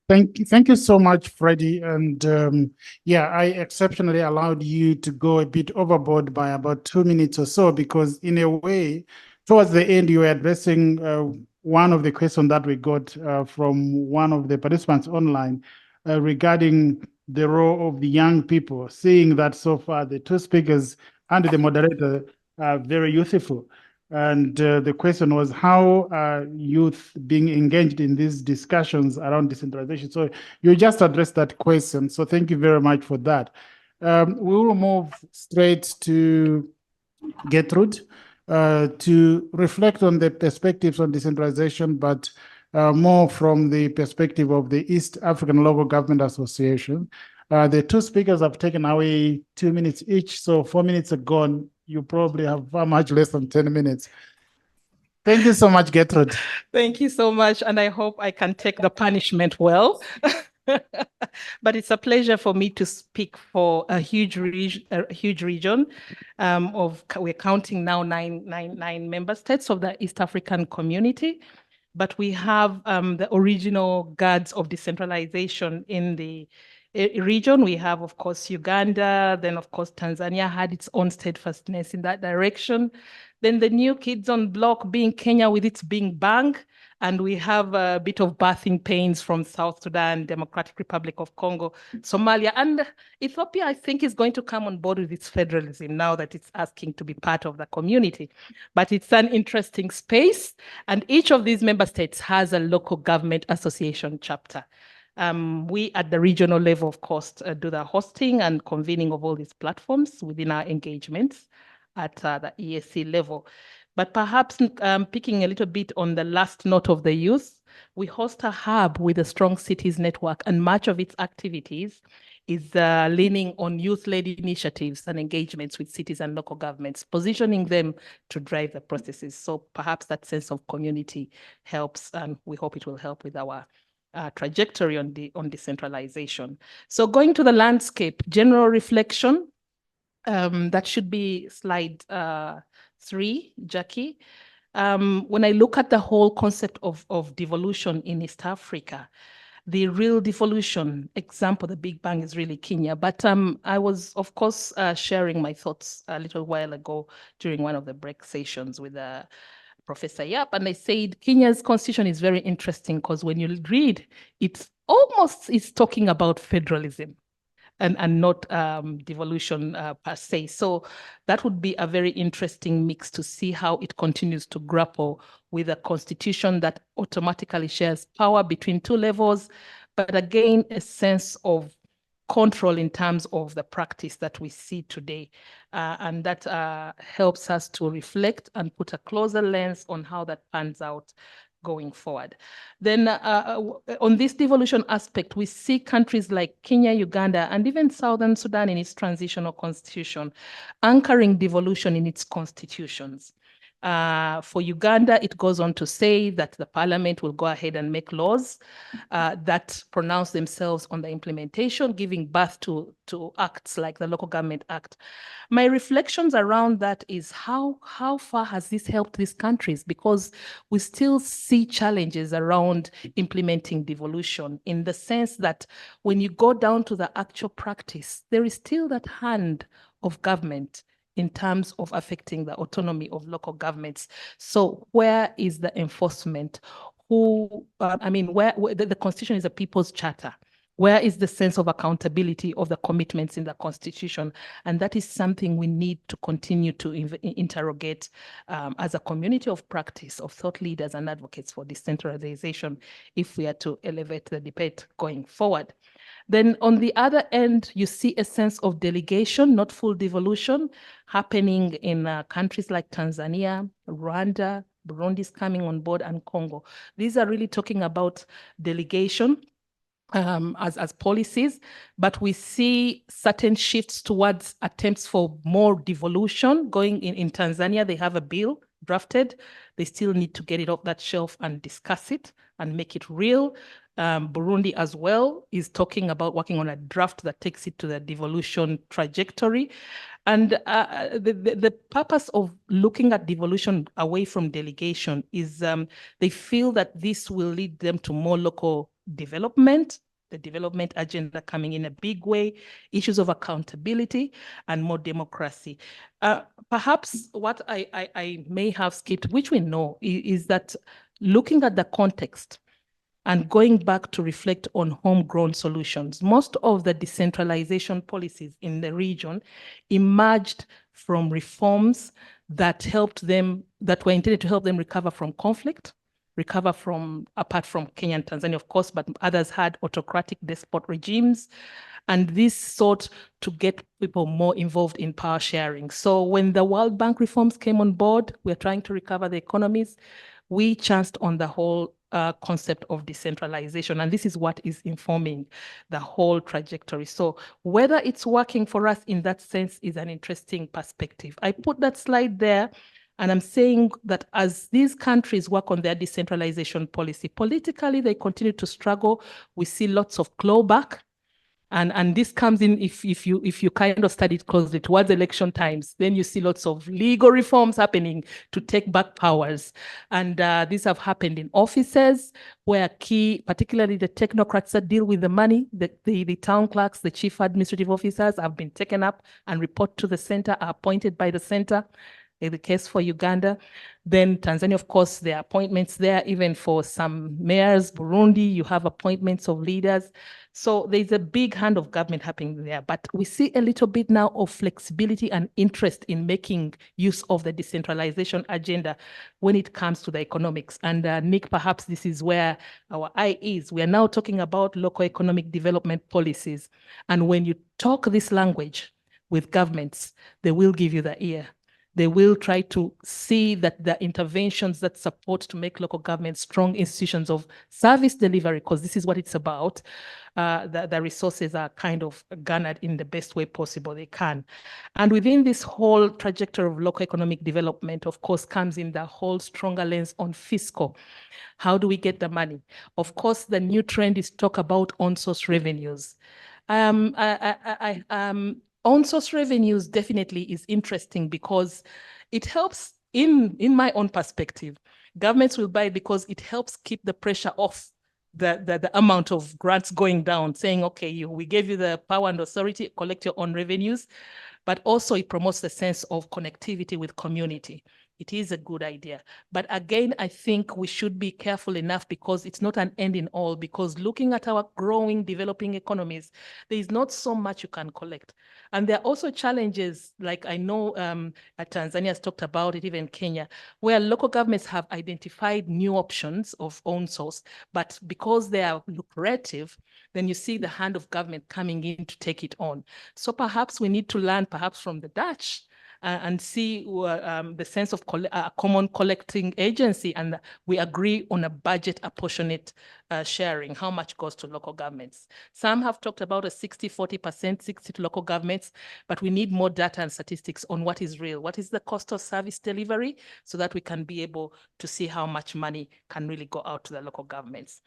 Thank you so much, Freddie. And yeah, I exceptionally allowed you to go a bit overboard by about 2 minutes or so, because in a way, towards the end, you were addressing one of the questions that we got from one of the participants online regarding the role of the young people, seeing that so far the two speakers and the moderator are very youthful. And the question was, how are youth being engaged in these discussions around decentralization? So you just addressed that question. So thank you very much for that. We will move straight to Gertrude to reflect on the perspectives on decentralization, but more from the perspective of the East African Local Government Association. The two speakers have taken away 2 minutes each, so 4 minutes are gone. You probably have far much less than 10 minutes. Thank you so much, Gertrude. Thank you so much, and I hope I can take the punishment well. But it's a pleasure for me to speak for a huge region we're counting now nine member states of the East African community. But we have the original guards of decentralization in the region. We have, of course, Uganda, then, of course, Tanzania had its own steadfastness in that direction. Then the new kids on block being Kenya with its being bang. And we have a bit of birthing pains from South Sudan, Democratic Republic of Congo, Somalia, and Ethiopia, I think, is going to come on board with its federalism now that it's asking to be part of the community. But it's an interesting space, and each of these member states has a local government association chapter. We at the regional level, of course, do the hosting and convening of all these platforms within our engagements at the EAC level. But perhaps picking a little bit on the last note of the youth, we host a hub with a strong cities network, and much of its activities is leaning on youth-led initiatives and engagements with cities and local governments, positioning them to drive the processes. So perhaps that sense of community helps, and we hope it will help with our trajectory on decentralization. So going to the landscape, general reflection, that should be slide 3, Jackie. When I look at the whole concept of devolution in East Africa, the real devolution example, the Big Bang, is really Kenya. But I was, of course, sharing my thoughts a little while ago during one of the break sessions with Professor Yap, and I said Kenya's constitution is very interesting because when you read, it's talking about federalism and not devolution per se. So that would be a very interesting mix to see how it continues to grapple with a constitution that automatically shares power between two levels, but again, a sense of control in terms of the practice that we see today. And that helps us to reflect and put a closer lens on how that pans out going forward. Then on this devolution aspect, we see countries like Kenya, Uganda, and even Southern Sudan in its transitional constitution, anchoring devolution in its constitutions. For Uganda, it goes on to say that the parliament will go ahead and make laws that pronounce themselves on the implementation, giving birth to acts like the Local Government Act. My reflections around that is how far has this helped these countries? Because we still see challenges around implementing devolution, in the sense that when you go down to the actual practice, there is still that hand of government in terms of affecting the autonomy of local governments. So where is the enforcement? Where the Constitution is a people's charter. Where is the sense of accountability of the commitments in the Constitution? And that is something we need to continue to interrogate as a community of practice, of thought leaders and advocates for decentralization, if we are to elevate the debate going forward. Then on the other end, you see a sense of delegation, not full devolution, happening in countries like Tanzania, Rwanda, Burundi is coming on board, and Congo. These are really talking about delegation as policies, but we see certain shifts towards attempts for more devolution going in Tanzania. They have a bill drafted. They still need to get it off that shelf and discuss it and make it real. Burundi as well is talking about working on a draft that takes it to the devolution trajectory. And the purpose of looking at devolution away from delegation is they feel that this will lead them to more local development, the development agenda coming in a big way, issues of accountability, and more democracy. Perhaps what I may have skipped, which we know, is that looking at the context and going back to reflect on homegrown solutions, most of the decentralization policies in the region emerged from reforms that were intended to help them recover from conflict, recover from, apart from Kenya and Tanzania, of course, but others had autocratic despot regimes. And this sought to get people more involved in power sharing. So when the World Bank reforms came on board, we're trying to recover the economies, we chanced on the whole concept of decentralization. And this is what is informing the whole trajectory. So whether it's working for us in that sense is an interesting perspective. I put that slide there, and I'm saying that as these countries work on their decentralization policy, politically, they continue to struggle. We see lots of clawback. And this comes in if you kind of study it closely towards election times, then you see lots of legal reforms happening to take back powers. And these have happened in offices where particularly the technocrats that deal with the money, the town clerks, the chief administrative officers have been taken up and report to the center, are appointed by the center. In the case for Uganda. Then Tanzania, of course, there are appointments there, even for some mayors. Burundi, you have appointments of leaders. So there's a big hand of government happening there. But we see a little bit now of flexibility and interest in making use of the decentralization agenda when it comes to the economics. And Nick, perhaps this is where our eye is. We are now talking about local economic development policies. And when you talk this language with governments, they will give you the ear. They will try to see that the interventions that support to make local governments strong institutions of service delivery, because this is what it's about, the resources are kind of garnered in the best way possible they can. And within this whole trajectory of local economic development, of course, comes in the whole stronger lens on fiscal. How do we get the money? Of course, the new trend is talk about on-source revenues. On-source revenues definitely is interesting because it helps, in my own perspective, governments will buy because it helps keep the pressure off the amount of grants going down, saying, okay, we gave you the power and authority, collect your own revenues, but also it promotes the sense of connectivity with community. It is a good idea. But again, I think we should be careful enough because it's not an end in all, because looking at our growing, developing economies, there is not so much you can collect. And there are also challenges, like I know Tanzania has talked about it, even Kenya, where local governments have identified new options of own source, but because they are lucrative, then you see the hand of government coming in to take it on. So perhaps we need to learn perhaps from the Dutch and see the sense of a common collecting agency, and we agree on a budget apportionate sharing, how much goes to local governments. Some have talked about a 60-40%, 60 to local governments, but we need more data and statistics on what is real, what is the cost of service delivery, so that we can be able to see how much money can really go out to the local governments.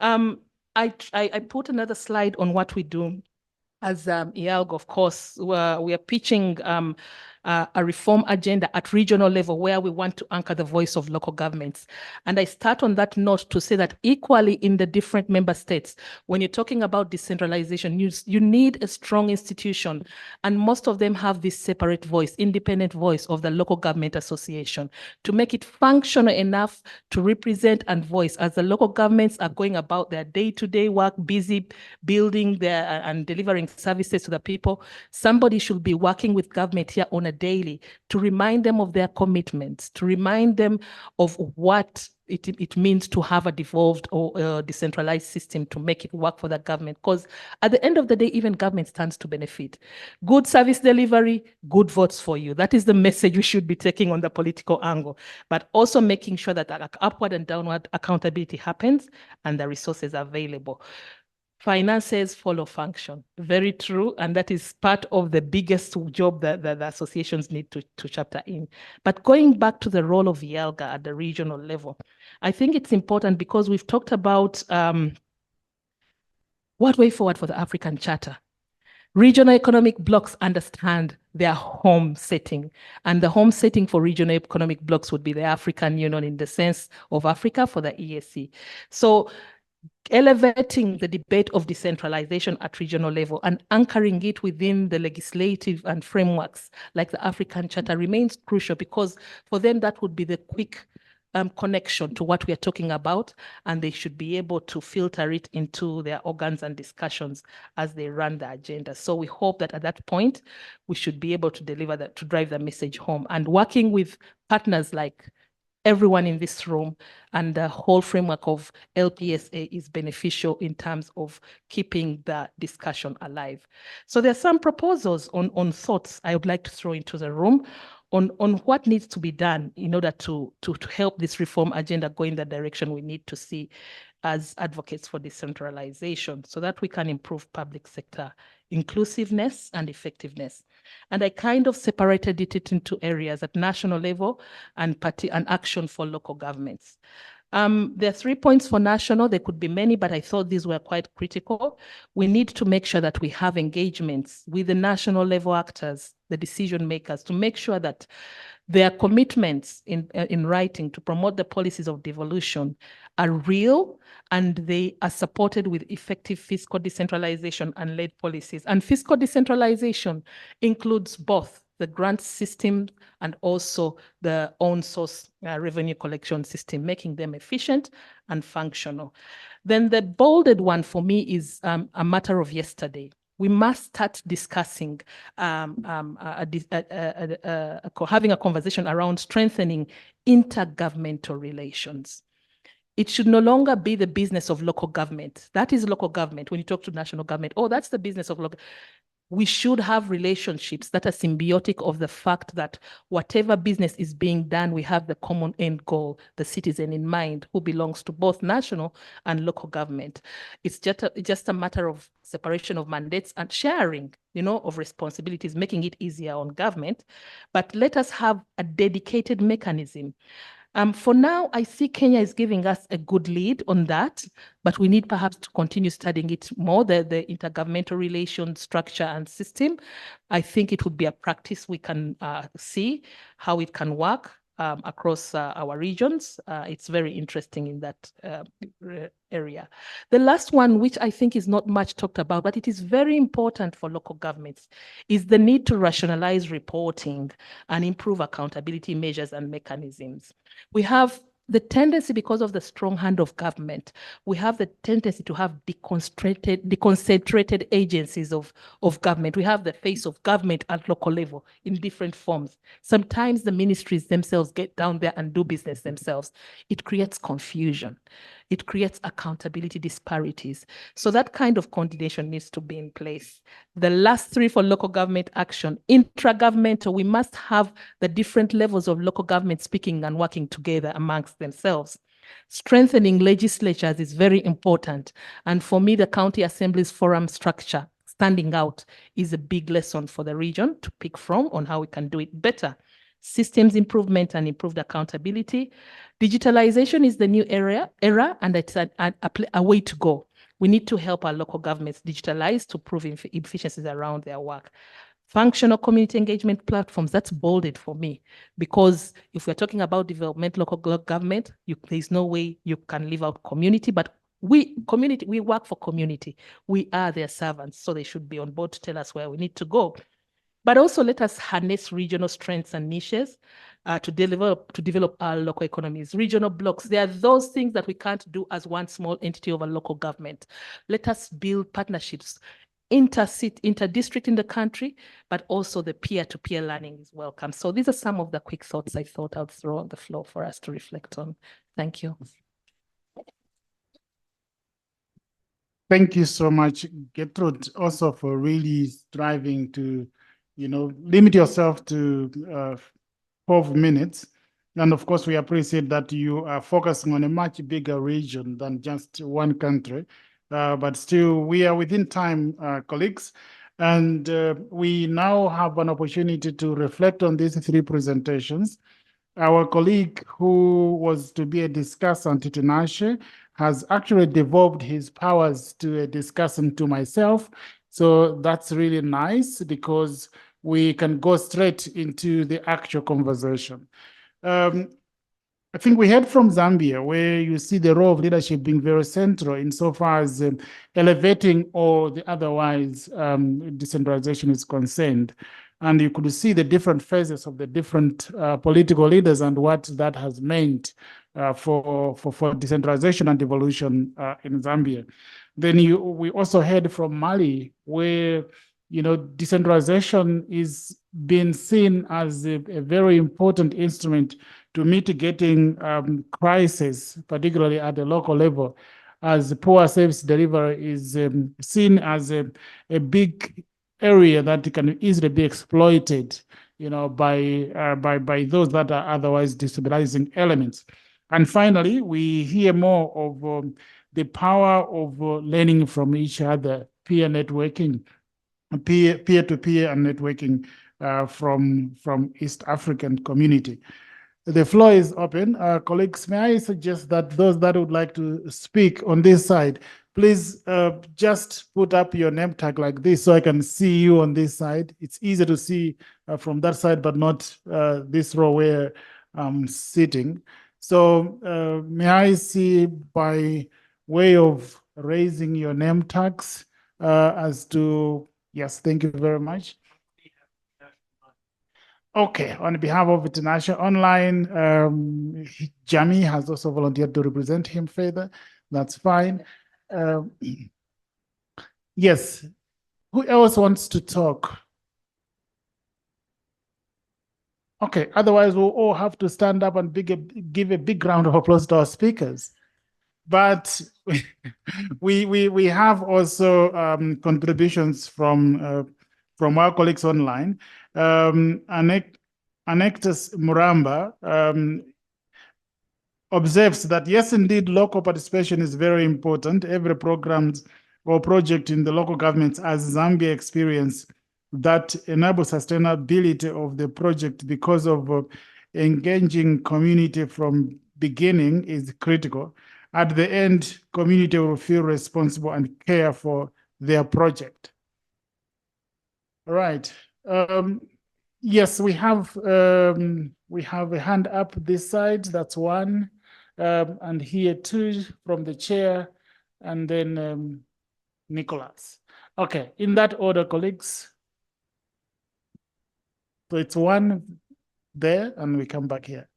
I put another slide on what we do. As IALG, of course, we are pitching a reform agenda at regional level where we want to anchor the voice of local governments. And I start on that note to say that equally in the different member states, when you're talking about decentralization, you need a strong institution. And most of them have this separate voice, independent voice of the local government association to make it functional enough to represent and voice as the local governments are going about their day-to-day work, busy building their and delivering services to the people. Somebody should be working with government here on a daily to remind them of their commitments, to remind them of what it means to have a devolved or decentralized system to make it work for the government. Because at the end of the day, even government stands to benefit. Good service delivery, good votes for you. That is the message we should be taking on the political angle, but also making sure that upward and downward accountability happens and the resources are available. Finances follow function. Very true. And that is part of the biggest job that the associations need to chapter in. But going back to the role of IALGA at the regional level, I think it's important because we've talked about what way forward for the African Charter. Regional economic blocks understand their home setting, and the home setting for regional economic blocks would be the African Union in the sense of Africa for the EAC. So elevating the debate of decentralization at regional level and anchoring it within the legislative and frameworks like the African Charter remains crucial, because for them that would be the quick connection to what we are talking about, and they should be able to filter it into their organs and discussions as they run the agenda. So we hope that at that point, we should be able to deliver that, to drive the message home, and working with partners like everyone in this room and the whole framework of LPSA is beneficial in terms of keeping the discussion alive. So there are some proposals on thoughts I would like to throw into the room on what needs to be done in order to help this reform agenda go in the direction we need to see as advocates for decentralization, so that we can improve public sector inclusiveness and effectiveness. And I kind of separated it into areas at national level and action for local governments. There are 3 points for national. There could be many, but I thought these were quite critical. We need to make sure that we have engagements with the national level actors, the decision makers, to make sure that their commitments in writing to promote the policies of devolution are real, and they are supported with effective fiscal decentralization and led policies. And fiscal decentralization includes both the grant system and also the own source revenue collection system, making them efficient and functional. Then the bolded one for me is a matter of yesterday. We must start discussing, having a conversation around strengthening intergovernmental relations. It should no longer be the business of local government. That is local government. When you talk to national government, oh, that's the business of local. We should have relationships that are symbiotic of the fact that whatever business is being done, we have the common end goal, the citizen in mind, who belongs to both national and local government. It's just a matter of separation of mandates and sharing, of responsibilities, making it easier on government. But let us have a dedicated mechanism. For now, I see Kenya is giving us a good lead on that, but we need perhaps to continue studying it more, the intergovernmental relations structure and system. I think it would be a practice we can see how it can work across our regions. It's very interesting in that area. The last one, which I think is not much talked about, but it is very important for local governments, is the need to rationalize reporting and improve accountability measures and mechanisms. We have the tendency, because of the strong hand of government, we have the tendency to have deconcentrated agencies of government. We have the face of government at local level in different forms. Sometimes the ministries themselves get down there and do business themselves. It creates confusion. It creates accountability disparities. So that kind of coordination needs to be in place. The last 3 for local government action: intragovernmental, we must have the different levels of local government speaking and working together amongst themselves. Strengthening legislatures is very important. And for me, the county assemblies forum structure, standing out, is a big lesson for the region to pick from on how we can do it better. Systems improvement and improved accountability. Digitalization is the new era, and it's a way to go. We need to help our local governments digitalize to prove efficiencies around their work. Functional community engagement platforms, that's bolded for me, because if we're talking about development, local government, there's no way you can leave out community, but we work for community. We are their servants, so they should be on board to tell us where we need to go. But also let us harness regional strengths and niches to develop our local economies. Regional blocks, there are those things that we can't do as one small entity of a local government. Let us build partnerships, inter-district in the country, but also the peer-to-peer learning is welcome. So these are some of the quick thoughts I thought I'd throw on the floor for us to reflect on. Thank you. Thank you so much, Gertrude, also for really striving to limit yourself to 12 minutes. And of course, we appreciate that you are focusing on a much bigger region than just one country. But still, we are within time, colleagues. And we now have an opportunity to reflect on these 3 presentations. Our colleague who was to be a discussant, Tinashe, has actually devolved his powers to a discussant to myself. So that's really nice, because we can go straight into the actual conversation. I think we heard from Zambia, where you see the role of leadership being very central insofar as elevating or the otherwise decentralization is concerned. And you could see the different phases of the different political leaders and what that has meant for decentralization and devolution in Zambia. Then we also heard from Mali, where decentralization is being seen as a very important instrument to mitigating crisis, particularly at the local level, as poor service delivery is seen as a big area that can easily be exploited, by those that are otherwise destabilizing elements. And finally, we hear more of the power of learning from each other, peer networking, peer-to-peer and networking from East African community. The floor is open. Colleagues, may I suggest that those that would like to speak on this side, please just put up your name tag like this so I can see you on this side. It's easy to see from that side, but not this row where I'm sitting. So may I see by way of raising your name tags as to, yes, thank you very much. Okay, on behalf of International Online, Jami has also volunteered to represent him further. That's fine. Yes, who else wants to talk? Okay, otherwise we'll all have to stand up and give a big round of applause to our speakers. But we have also contributions from our colleagues online. Anectus Muramba observes that yes, indeed, local participation is very important. Every program or project in the local governments as Zambia experience that enable sustainability of the project because of engaging community from beginning is critical. At the end, community will feel responsible and care for their project. All right. Yes, we have a hand up this side. That's one, and here two from the chair, and then Nicholas. Okay, in that order, colleagues. So it's one there, and we come back here.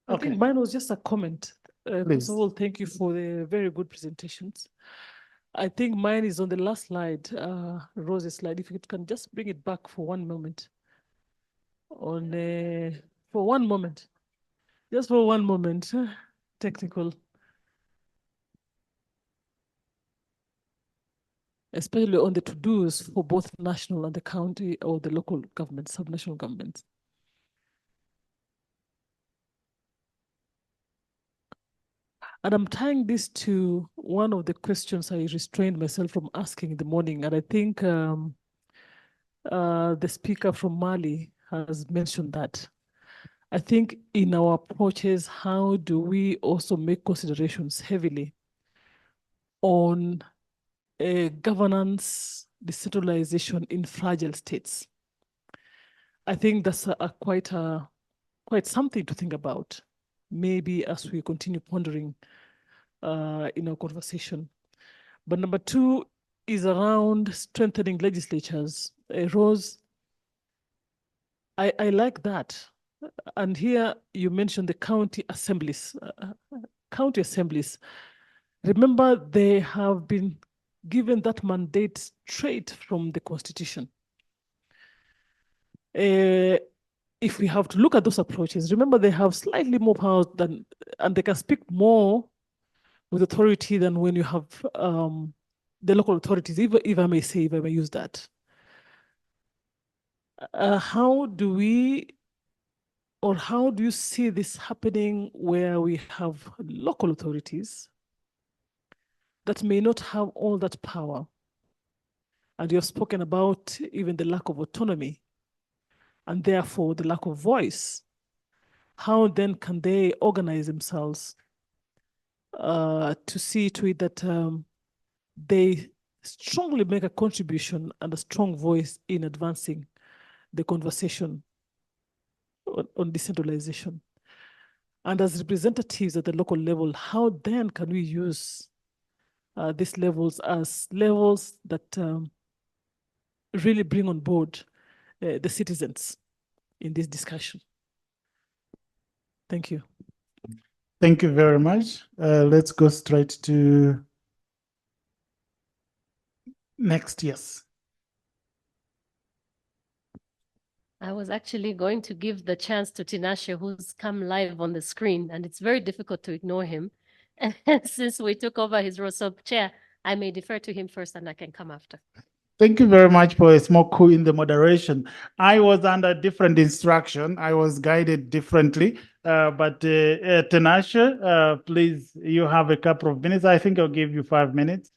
I think mine was just a comment. First Please. of all, thank you for the very good presentations. I think mine is on the last slide, Rose's slide. If you can just bring it back for one moment. For one moment, just for one moment, technical. Especially on the to-dos for both national and the county or the local governments, subnational governments. And I'm tying this to one of the questions I restrained myself from asking in the morning. And I think the speaker from Mali has mentioned that. I think in our approaches, how do we also make considerations heavily on governance, decentralization in fragile states? I think that's quite something to think about, maybe as we continue pondering in our conversation. But number two is around strengthening legislatures. Rose, I like that. And here you mentioned the county assemblies. Remember, they have been given that mandate straight from the Constitution. If we have to look at those approaches, remember they have slightly more powers and they can speak more with authority than when you have the local authorities, if I may say, if I may use that. How do you see this happening where we have local authorities that may not have all that power? And you have spoken about even the lack of autonomy and therefore the lack of voice. How then can they organize themselves to see to it that they strongly make a contribution and a strong voice in advancing the conversation on decentralization? And as representatives at the local level, how then can we use these levels as levels that really bring on board the citizens in this discussion? Thank you. Thank you very much. Let's go straight to next. Yes. I was actually going to give the chance to Tinashe, who's come live on the screen, and it's very difficult to ignore him. And since we took over his role, so Chair, I may defer to him first and I can come after. Thank you very much for a small coup in the moderation. I was under different instruction. I was guided differently. But Tinashe, please, you have a couple of minutes. I think I'll give you 5 minutes.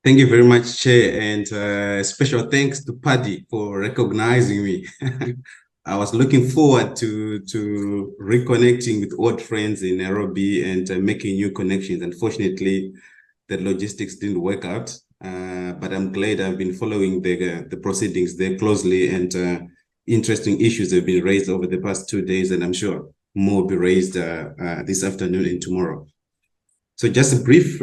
Thank you very much, Chair, and special thanks to Paddy for recognizing me. I was looking forward to reconnecting with old friends in Nairobi and making new connections. Unfortunately, the logistics didn't work out, but I'm glad I've been following the proceedings there closely, and interesting issues have been raised over the past 2 days, and I'm sure more will be raised this afternoon and tomorrow. So just a brief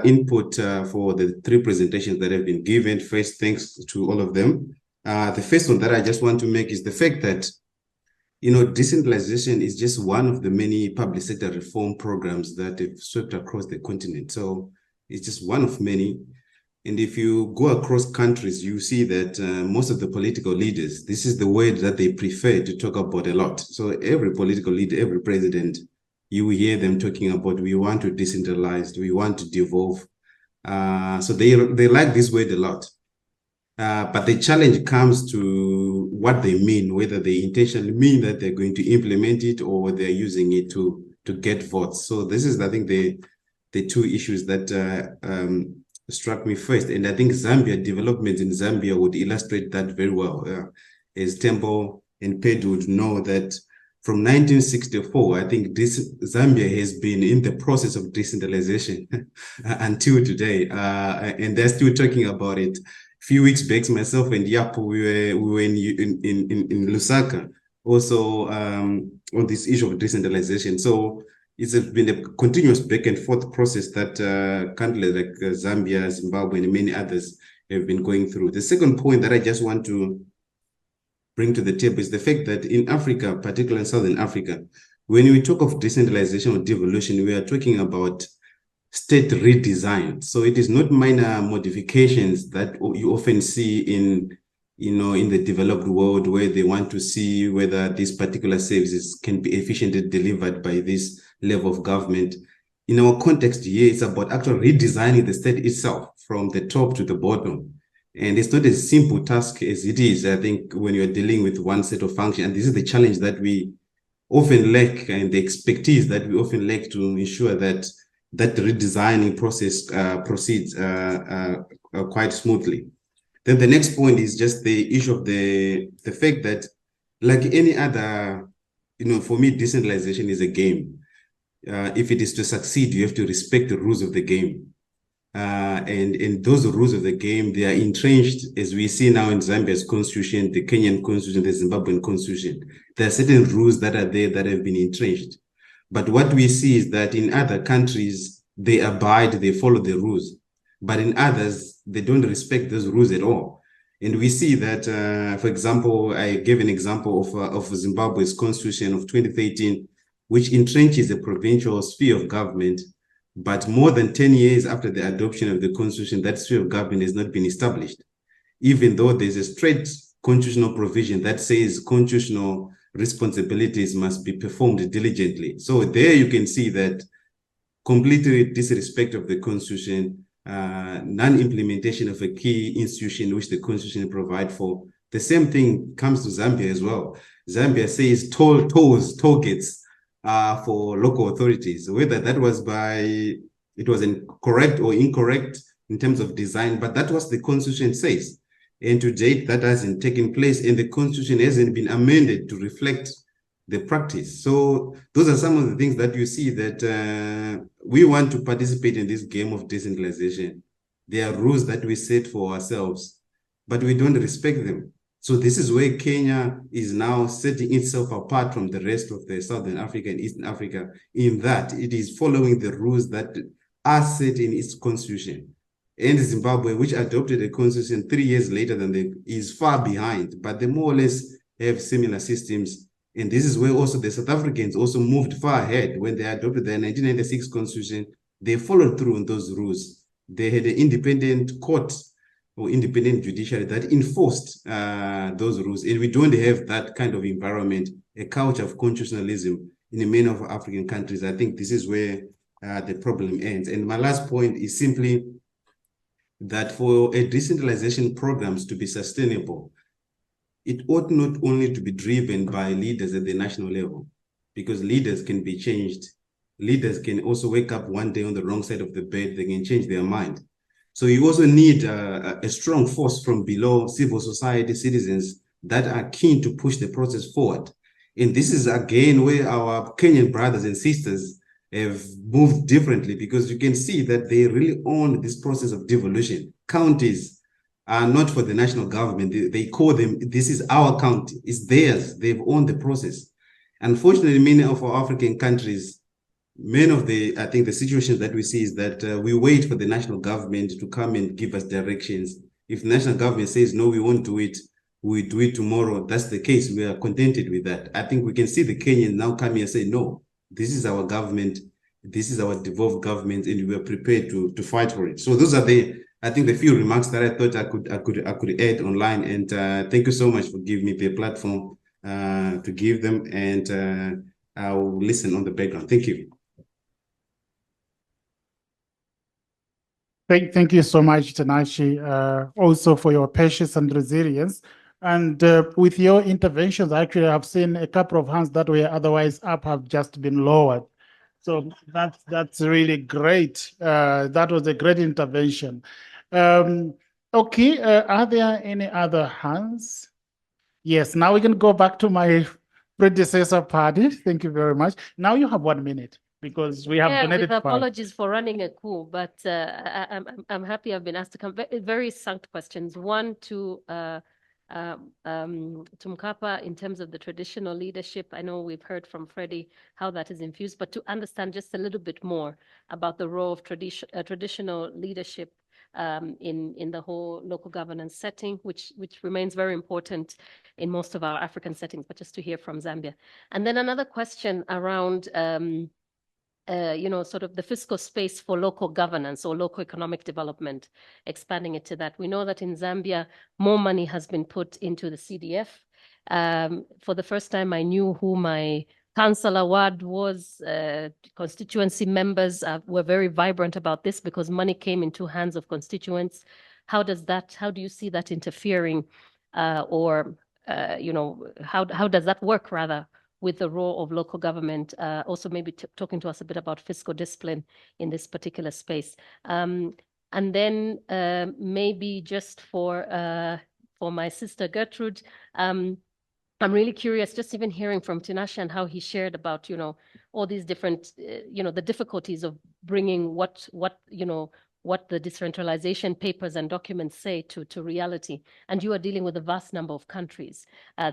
input for the 3 presentations that have been given. First, thanks to all of them. The first one that I just want to make is the fact that, decentralization is just one of the many public sector reform programs that have swept across the continent. So it's just one of many. And if you go across countries, you see that most of the political leaders, this is the word that they prefer to talk about a lot. So every political leader, every president, you hear them talking about, we want to decentralize, we want to devolve. So they like this word a lot. But the challenge comes to what they mean, whether they intentionally mean that they're going to implement it or they're using it to get votes. So this is, I think, the 2 issues that struck me first. And I think developments in Zambia would illustrate that very well. As Temple and Pedro would know that from 1964, I think Zambia has been in the process of decentralization until today, and they're still talking about it. A few weeks back, myself and Yapo, we were in Lusaka, also on this issue of decentralization. So it's been a continuous back and forth process that countries like Zambia, Zimbabwe, and many others have been going through. The second point that I just want to bring to the table is the fact that in Africa, particularly in Southern Africa, when we talk of decentralization or devolution, we are talking about state redesign. So it is not minor modifications that you often see in the developed world, where they want to see whether these particular services can be efficiently delivered by this level of government. In our context here, it's about actually redesigning the state itself from the top to the bottom. And it's not a simple task as it is, I think, when you're dealing with one set of functions. And this is the challenge that we often lack, and the expertise that we often lack to ensure that that redesigning process proceeds quite smoothly. Then the next point is just the issue of the fact that, like any other, for me, decentralization is a game. If it is to succeed, you have to respect the rules of the game. And those rules of the game, they are entrenched, as we see now in Zambia's constitution, the Kenyan constitution, the Zimbabwean constitution. There are certain rules that are there that have been entrenched. But what we see is that in other countries, they abide, they follow the rules. But in others, they don't respect those rules at all. And we see that, for example, I gave an example of Zimbabwe's constitution of 2013, which entrenches a provincial sphere of government. But more than 10 years after the adoption of the constitution, that sphere of government has not been established, even though there's a straight constitutional provision that says constitutional responsibilities must be performed diligently. So there you can see that completely disrespect of the constitution, non-implementation of a key institution which the constitution provides for. The same thing comes to Zambia as well. Zambia says toll gates for local authorities, whether that was it was correct or incorrect in terms of design, but that was the constitution says. And to date, that hasn't taken place, and the constitution hasn't been amended to reflect the practice. So those are some of the things that you see that we want to participate in this game of decentralization. There are rules that we set for ourselves, but we don't respect them. So this is where Kenya is now setting itself apart from the rest of the Southern Africa and Eastern Africa, in that it is following the rules that are set in its constitution. And Zimbabwe, which adopted a constitution 3 years later than is far behind, but they more or less have similar systems. And this is where also the South Africans also moved far ahead. When they adopted the 1996 constitution, they followed through on those rules. They had an independent court or independent judiciary that enforced those rules. And we don't have that kind of environment, a culture of constitutionalism in many of African countries. I think this is where the problem ends. And my last point is simply that for a decentralization programs to be sustainable, it ought not only to be driven by leaders at the national level, because leaders can be changed. Leaders can also wake up one day on the wrong side of the bed, they can change their mind. So you also need a strong force from below, civil society, citizens that are keen to push the process forward. And this is again where our Kenyan brothers and sisters have moved differently, because you can see that they really own this process of devolution. Counties are not for the national government. They call them, this is our county, it's theirs, they've owned the process. Unfortunately, many of our African countries, many of I think the situations that we see is that we wait for the national government to come and give us directions. If the national government says, no, we won't do it, we do it tomorrow, that's the case, we are contented with that. I think we can see the Kenyans now come here and say, no, this is our government, this is our devolved government, and we are prepared to fight for it. So those are I think the few remarks that I thought I could add online. And thank you so much for giving me the platform to give them, and I'll listen on the background. Thank you. Thank you so much, Tinashe, also for your patience and resilience. And with your interventions, actually, I've seen a couple of hands that were otherwise up have just been lowered. So that's really great. That was a great intervention. Okay, are there any other hands? Yes, now we can go back to my predecessor party. Thank you very much. Now you have 1 minute, because we have donated with 5. apologies for running a coup, but I'm happy I've been asked to come. Very succinct questions. One to Mkapa in terms of the traditional leadership. I know we've heard from Freddie how that is infused, but to understand just a little bit more about the role of traditional leadership in the whole local governance setting, which remains very important in most of our African settings, but just to hear from Zambia. And then another question around sort of the fiscal space for local governance or local economic development, expanding it to that. We know that in Zambia, more money has been put into the CDF. For the first time, I knew who my councillor ward was. Constituency members were very vibrant about this because money came into hands of constituents. How do you see that interfering how does that work rather with the role of local government, also maybe talking to us a bit about fiscal discipline in this particular space. And then maybe just for my sister Gertrude, I'm really curious, just even hearing from Tinashe and how he shared about, all these different, the difficulties of bringing what the decentralization papers and documents say to reality. And you are dealing with a vast number of countries,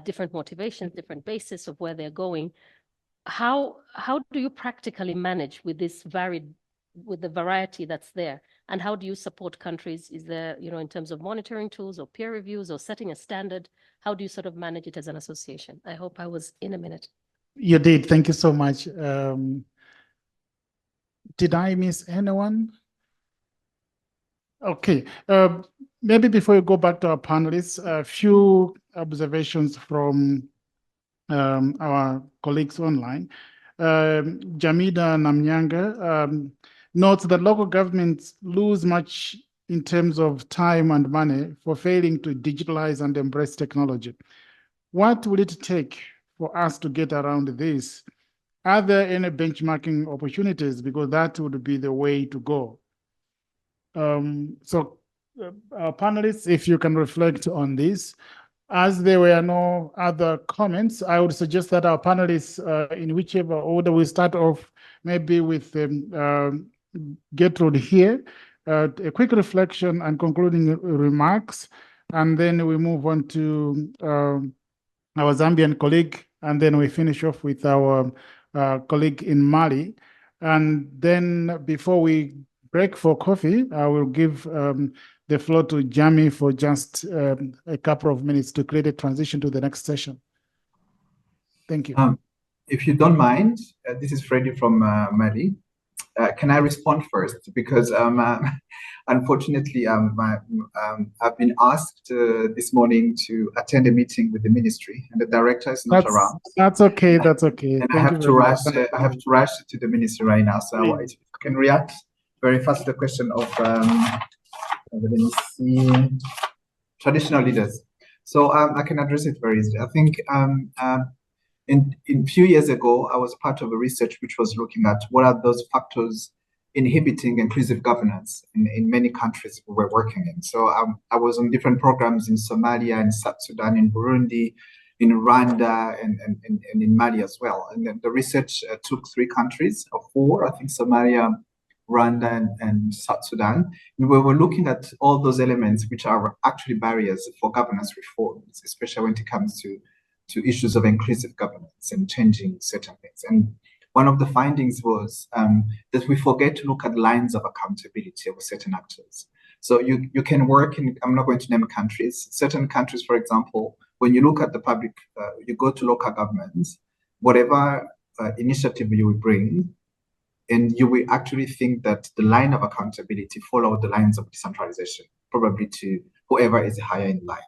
different motivations, different bases of where they're going. How do you practically manage with with the variety that's there? And how do you support countries? Is there, in terms of monitoring tools or peer reviews or setting a standard, how do you sort of manage it as an association? I hope I was in a minute. You did. Thank you so much. Did I miss anyone? Okay, maybe before you go back to our panelists, a few observations from our colleagues online. Jamida Namnyanga notes that local governments lose much in terms of time and money for failing to digitalize and embrace technology. What will it take for us to get around this? Are there any benchmarking opportunities? Because that would be the way to go. So our panelists, if you can reflect on this. As there were no other comments, I would suggest that our panelists, in whichever order, we start off maybe with Gertrude here, a quick reflection and concluding remarks, and then we move on to our Zambian colleague, and then we finish off with our colleague in Mali. And then before we break for coffee, I will give the floor to Jamie for just a couple of minutes to create a transition to the next session. Thank you. If you don't mind, this is Freddie from Mali. Can I respond first? Because unfortunately, I've been asked this morning to attend a meeting with the ministry, and the director is not around. That's okay. That's okay. And I have to rush. I have to rush to the ministry right now. So if you can react very fast to the question of let me see, traditional leaders. So I can address it very easily. I think in few years ago, I was part of a research which was looking at what are those factors inhibiting inclusive governance in many countries we were working in. So I was on different programs in Somalia, in South Sudan, in Burundi, in Rwanda, and in Mali as well. And then the research took 3 countries, or 4, I think Somalia, Rwanda, and South Sudan. And we were looking at all those elements which are actually barriers for governance reforms, especially when it comes to issues of inclusive governance and changing certain things. And one of the findings was that we forget to look at lines of accountability of certain actors. So you can work in, I'm not going to name countries, certain countries, for example, when you look at the public, you go to local governments, whatever initiative you will bring, and you will actually think that the line of accountability follow the lines of decentralization, probably to whoever is higher in line.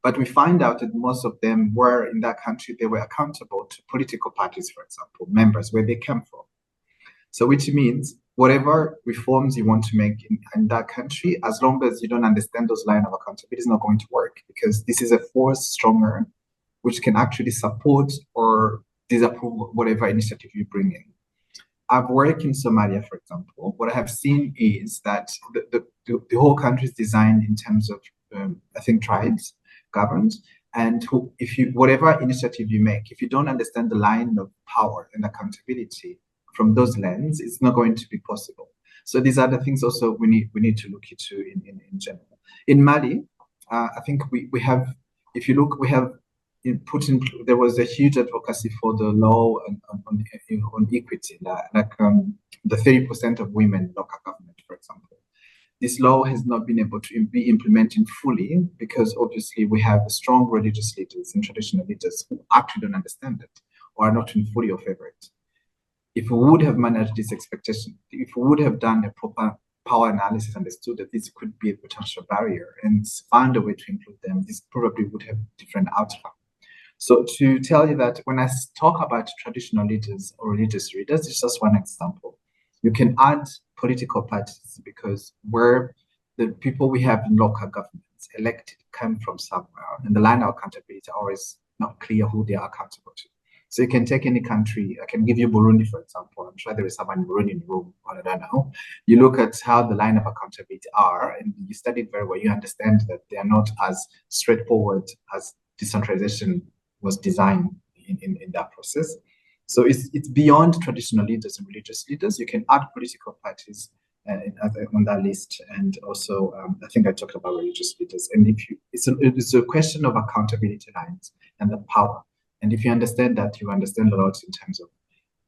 But we find out that most of them were in that country, they were accountable to political parties, for example, members, where they came from. So which means whatever reforms you want to make in that country, as long as you don't understand those lines of accountability, it's not going to work, because this is a force stronger, which can actually support or disapprove whatever initiative you bring in. I've worked in Somalia, for example. What I have seen is that the whole country is designed in terms of, I think, tribes, governs, and whatever initiative you make, if you don't understand the line of power and accountability from those lands, it's not going to be possible. So these are the things also we need to look into in general. In Mali, I think we have, if you look, we have there was a huge advocacy for the law on equity, like the 30% of women in local government, for example. This law has not been able to be implemented fully because obviously we have strong religious leaders and traditional leaders who actually don't understand it or are not in fully of favor it. If we would have managed this expectation, if we would have done a proper power analysis, understood that this could be a potential barrier and found a way to include them, this probably would have different outcome. So to tell you that when I talk about traditional leaders or religious leaders, it's just one example. You can add political parties because where the people we have in local governments elected come from somewhere, and the line of accountability always not clear who they are accountable to. So you can take any country. I can give you Burundi, for example. I'm sure there is someone in Burundi in the room, or I don't know. You look at how the line of accountability are, and you study it very well. You understand that they are not as straightforward as decentralization was designed in that process. So it's beyond traditional leaders and religious leaders. You can add political parties on that list, and also I think I talked about religious leaders. And it's a question of accountability lines and the power. And if you understand that, you understand a lot in terms of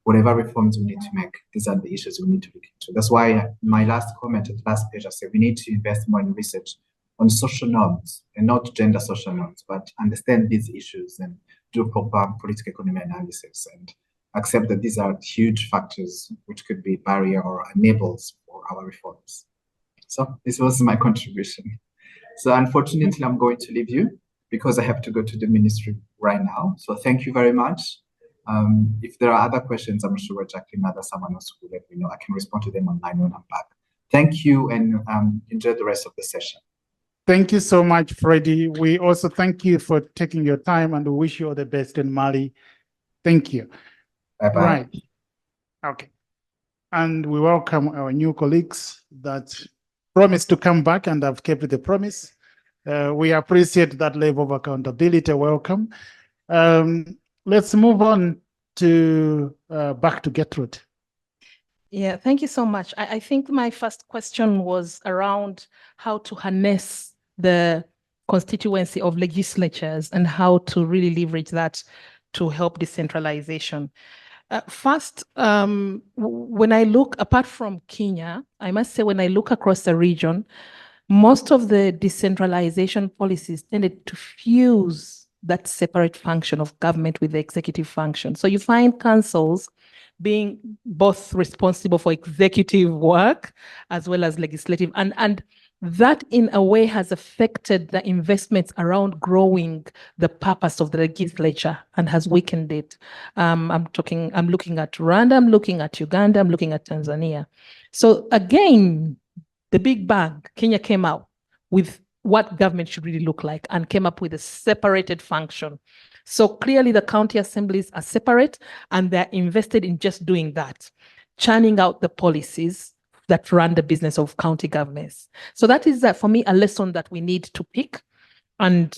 whatever reforms we need to make. These are the issues we need to look into. That's why my last comment at the last page, I said we need to invest more in research on social norms, and not gender social norms, but understand these issues and do proper political economy analysis and accept that these are huge factors which could be barrier or enables for our reforms. So this was my contribution. So unfortunately, I'm going to leave you because I have to go to the ministry right now. So thank you very much. If there are other questions, I'm sure Jacqueline or someone else will let me know. I can respond to them online when I'm back. Thank you, and enjoy the rest of the session. Thank you so much, Freddie. We also thank you for taking your time, and we wish you all the best in Mali. Thank you. Bye-bye. Right. Okay. And we welcome our new colleagues that promised to come back and have kept the promise. We appreciate that level of accountability. Welcome. Let's move on to back to Gertrude. Yeah, thank you so much. I think my first question was around how to harness the constituency of legislatures and how to really leverage that to help decentralization. First, when I look, apart from Kenya, I must say when I look across the region, most of the decentralization policies tended to fuse that separate function of government with the executive function. So you find councils being both responsible for executive work as well as legislative. And that in a way has affected the investments around growing the purpose of the legislature and has weakened it. I'm looking at Rwanda, I'm looking at Uganda, I'm looking at Tanzania. So again, the big bang, Kenya came out with what government should really look like and came up with a separated function. So clearly the county assemblies are separate and they're invested in just doing that, churning out the policies that run the business of county governments. So that is, for me, a lesson that we need to pick and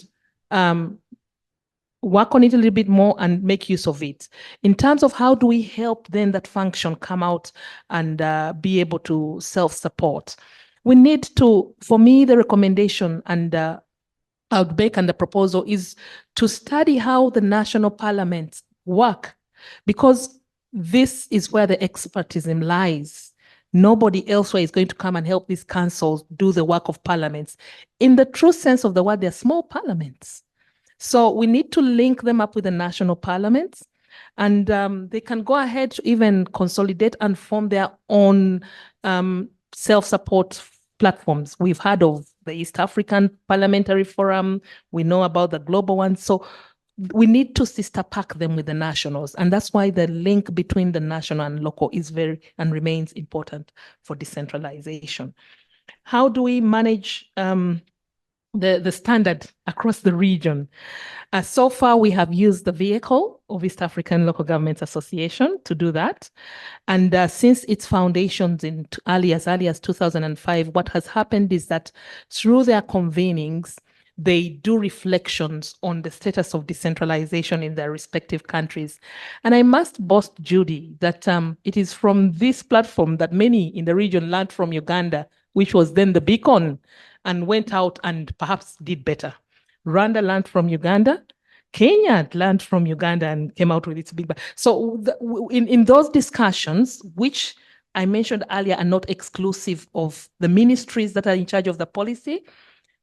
work on it a little bit more and make use of it. In terms of how do we help then that function come out and be able to self-support? We need to, for me, the recommendation and outbreak and the proposal is to study how the national parliaments work, because this is where the expertism lies. Nobody elsewhere is going to come and help these councils do the work of parliaments. In the true sense of the word, they're small parliaments. So we need to link them up with the national parliaments, and they can go ahead to even consolidate and form their own self-support platforms. We've heard of the East African Parliamentary Forum. We know about the global one. So we need to sister pack them with the nationals. And that's why the link between the national and local is very and remains important for decentralization. How do we manage the standard across the region? So far, we have used the vehicle of East African Local Governments Association to do that. And since its foundations in as early as 2005, what has happened is that through their convenings, they do reflections on the status of decentralization in their respective countries. And I must boast, Judy, that it is from this platform that many in the region learned from Uganda, which was then the beacon, and went out and perhaps did better. Rwanda learned from Uganda. Kenya learned from Uganda and came out with its big bang. So in those discussions, which I mentioned earlier are not exclusive of the ministries that are in charge of the policy,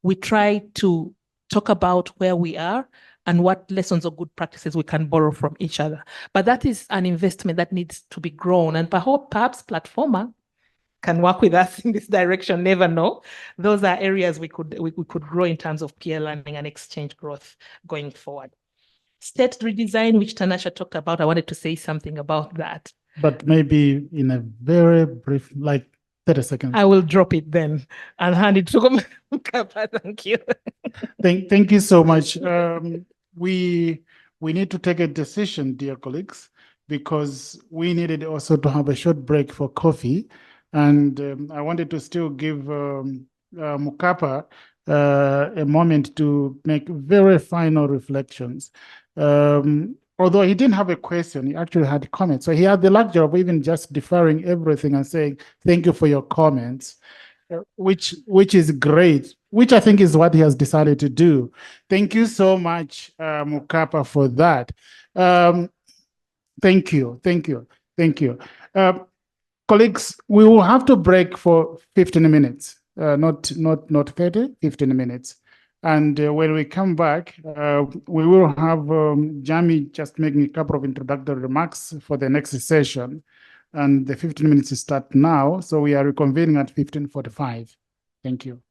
we try to talk about where we are and what lessons or good practices we can borrow from each other. But that is an investment that needs to be grown, and perhaps Platforma can work with us in this direction, never know. Those are areas we could grow in terms of peer learning and exchange growth going forward. State redesign, which Tanasha talked about, I wanted to say something about that. But maybe in a very brief, like 30 seconds. I will drop it then and hand it to Mukapa. Thank you. Thank you so much. We need to take a decision, dear colleagues, because we needed also to have a short break for coffee. And I wanted to still give Mukapa a moment to make very final reflections. Although he didn't have a question, he actually had comments. So he had the luxury of even just deferring everything and saying, thank you for your comments, which is great, which I think is what he has decided to do. Thank you so much, Mukapa, for that. Thank you. Colleagues, we will have to break for 15 minutes, not 30, 15 minutes. And when we come back, we will have Jamie just making a couple of introductory remarks for the next session. And the 15 minutes start now. So we are reconvening at 15:45. Thank you.